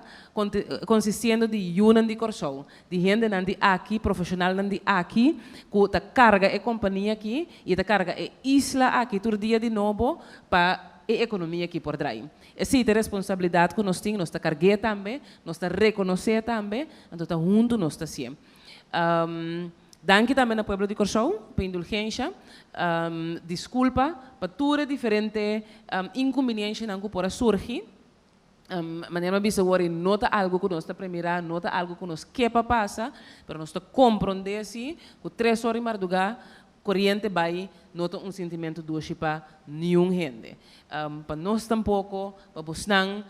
consistindo de Yunan de Curaçao, de gente de aqui, profissional de aqui, que a carga a companhia aqui e a carga a isla aqui todo dia de novo para a economia aqui por trás. Essa é a responsabilidade que nós temos, nós está carregar também, nós está reconhecer também, então está junto nós está sempre. Danke também ao povo de Curaçao pela indulgência, desculpa para todas as diferentes inconveniências que podem surgir. Maneira bisa worry nota algo que nós está primeira, nota algo que nós quer para passar, mas nós está compreender assim, que 3 horas marduga corrente vai nota sentimento do para nenhum gente. Para nós tampouco, para buscar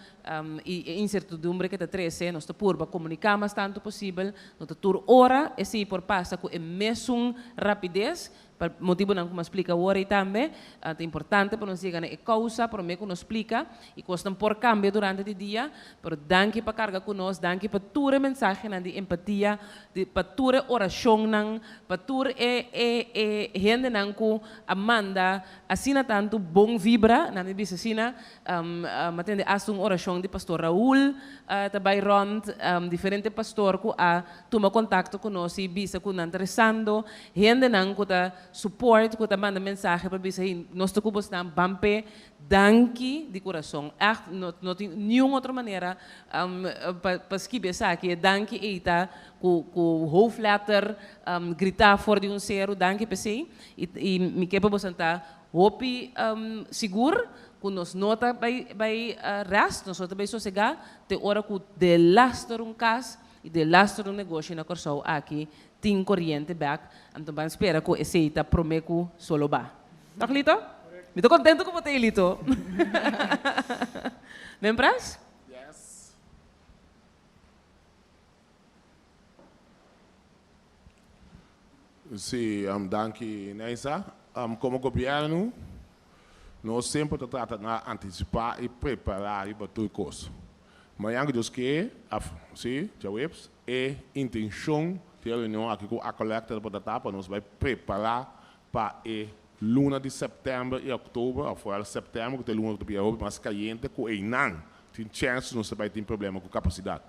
e incertidumbre que está 13, nós está por comunicar mais tanto possível, nós está tur hora esse por passa com a mesma rapidez. Por motivo não como explica agora também, é importante para nós chegar a causa, para mim que nos explica e costam por cambio durante o dia, pero danke para carga conosco, danke para toda a mensagem de empatia, para toda a oração, para toda a gente que amanda, assim tanto bom vibra, na bisa sina, matende asung oração de pastor Raul, também rond, diferente pastor que toma contato conosco e bisa que não interessando, gente que está support, que manda mensagem para dizer nós estamos na bampe, danke de coração. Não tem nenhuma outra maneira para escrever isso aqui. Danke eita, com hoofdletter, gritar fora de ser, danke para si. E me quer para você estar, hope seguro, que nós nota vai rest, nós nota vai sossegar, te hora que de lastar caso e de lastar negócio na Curaçao aqui. Tem corrente back, então vamos esperar que esse está prometo solo ba. Tá Lito? Me estou contento com você, Lito. Lembras? Yes. Sim, danke, Neisa. Como governo, nós sempre tratamos de antecipar e preparar para tudo isso. Mas antes que, sim, já vemos, é intenção a reunião aqui com a coleta da etapa, nós vamos preparar para a luna de setembro e outubro, ou fora setembro, que é a luna de mais caliente, que é não tem chance, não vai ter problema com capacidade.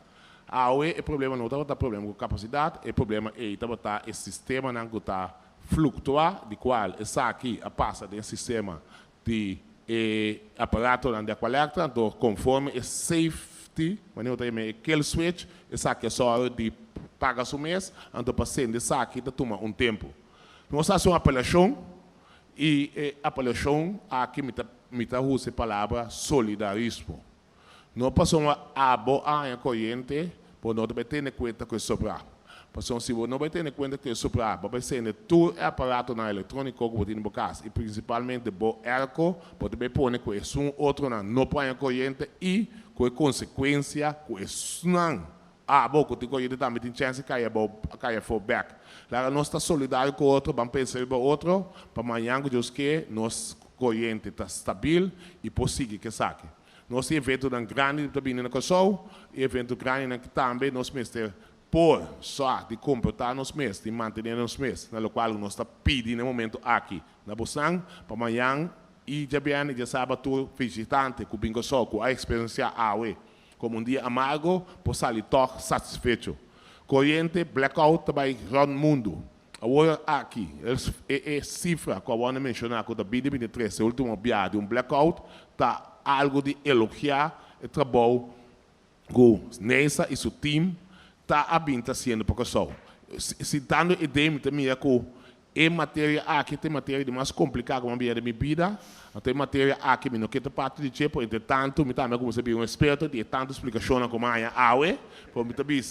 Aí, o problema não está problema com capacidade, o problema é que o sistema não está flutuar, de qual essa aqui passa do sistema de aparato de coleta, então conforme é safety, mas não tem aquele switch, essa aqui é só de paga o mês, então para ser dessa aqui toma tempo. Nós fazemos uma apelação e a apelação aqui me usa a palavra solidarismo. Nós passamos a boa corrente, por não ter em conta que sobrar. Passamos se não vai ter em conta que sobrar, vai ser todo o aparato na eletrônico que você tem no casa e principalmente o ERCO, pode pôr que é outro não põe corrente e com consequência, com snang. Bom, que tem também tem chance de cair for back. Lá nós está solidário com o outro, vamos pensar no outro, para amanhã que nós corrente está estável e possível que saque. Nós evento grande também na Kosovo, evento grande também nós mesmos por só de comportar nos mesmos, de manter nos mesmos, na qual nós está pedindo no momento aqui na Busan, para amanhã e já bem já sabe tu visitante que vem Kosovo com a experiência awe, como dia amargo, por sair toch satisfeito. Corrente blackout também round mundo. Agora aqui, é cifra que eu vou mencionar que o 2023, o último dia de blackout, está algo de elogiar o trabalho que Neisa e seu time está fazendo para o Kosovo. Citando a ideia também que é matéria aqui, tem matéria de mais complicada como a minha vida, tem matéria aqui, não quero parte de tipo, entretanto, me também como se um experto de tanta explicação como a AUE, para me também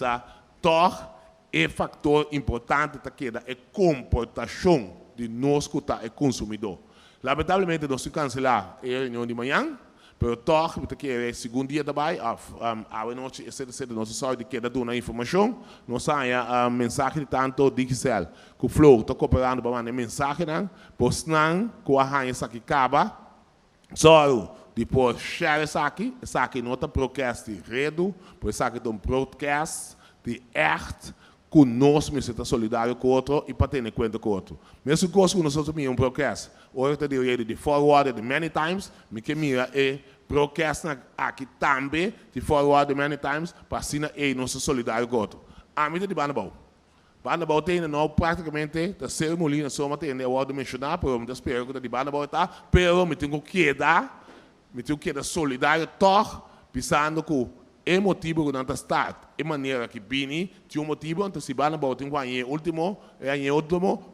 é fator importante que é comportação de nós que é consumidor. Lamentavelmente, nós cancelar a reunião de manhã, mas toch, que é segundo dia também, a noite, nós só de que dar uma informação, nós saímos a mensagem tanto digital, que o Flow está cooperando para mandar mensagem, pois não, que a rainha aqui acaba, só depois share essa aqui não está broadcast de rede, pois essa aqui é um broadcast de echt, que nós mesmos estamos solidários com o outro e para ter em conta com o outro. Mesmo que nós temos um broadcast, hoje está de forward many times, me que mira é broadcast aqui também de forward many times para assim nós somos solidários com o outro. A mim de Banabau. Banabau tem não praticamente da cerimônia só tem eu vou mencionar, porque eu espero que de Banabau está, pero me tenho que dar solidário toch pensando que é motivo que não está start, é maneira que bini, tinha motivo, então se vai na boa, tem que último,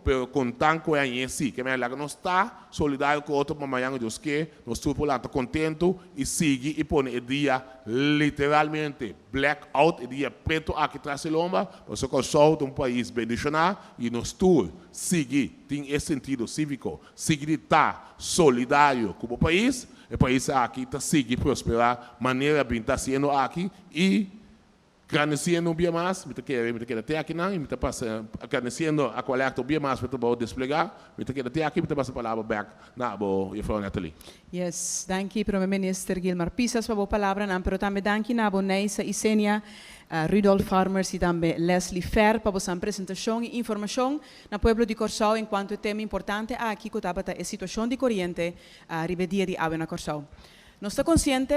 pero contan com a sim, que é que não está solidário com outro, mas amanhã Deus que nós estamos lá, está contento e sigue e põe o dia literalmente blackout, o dia preto aqui atrás de lomba, você consegue um país bem direcionado e nós tour sigue, tem esse sentido cívico, sigue estar solidário com o país aqui está seguindo prosperar, maneira bem está sendo aqui e agradecendo um dia mais, me quero até aqui não, me está passando agradecendo a coleta um dia mais para o desplegar, me quero até aqui, me está passando a palavra back na boa, eu Nathalie. Yes, danke Primeiro-Ministro Gilmar Pisas para a palavra, pero também danke na Neisa e Senia, Rudolf Farmers e também Leslie Fer para a apresentação e informação no pueblo de Corsau enquanto o tema importante aqui que estava a situação de corrente ribedia de água na Corsau. Nós estamos conscientes,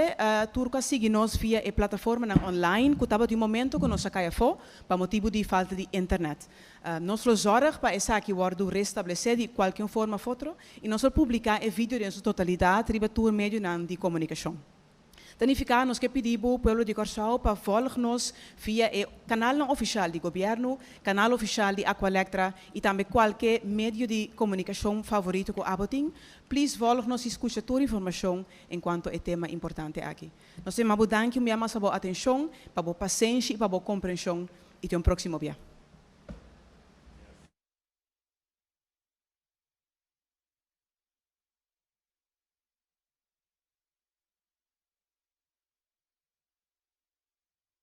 Turca sigue-nos via a plataforma online, que estava de momento que nós saímos fora, para motivo de falta de internet. Nós zorgamos para essa aqui restabelecer de qualquer forma foto e nós publicar o vídeo em sua totalidade, ribetur meio de comunicação. Danificar nós que pedimos ao povo de Corsau para folgar-nos via o canal não oficial do governo, canal oficial de Aqualectra e também qualquer meio de comunicação favorito que abotim. Please folgar-nos e escuta toda a informação enquanto é tema importante aqui. Nós temos muito danke, mais a boa atenção, para a boa paciência e para a boa compreensão e até um próximo dia.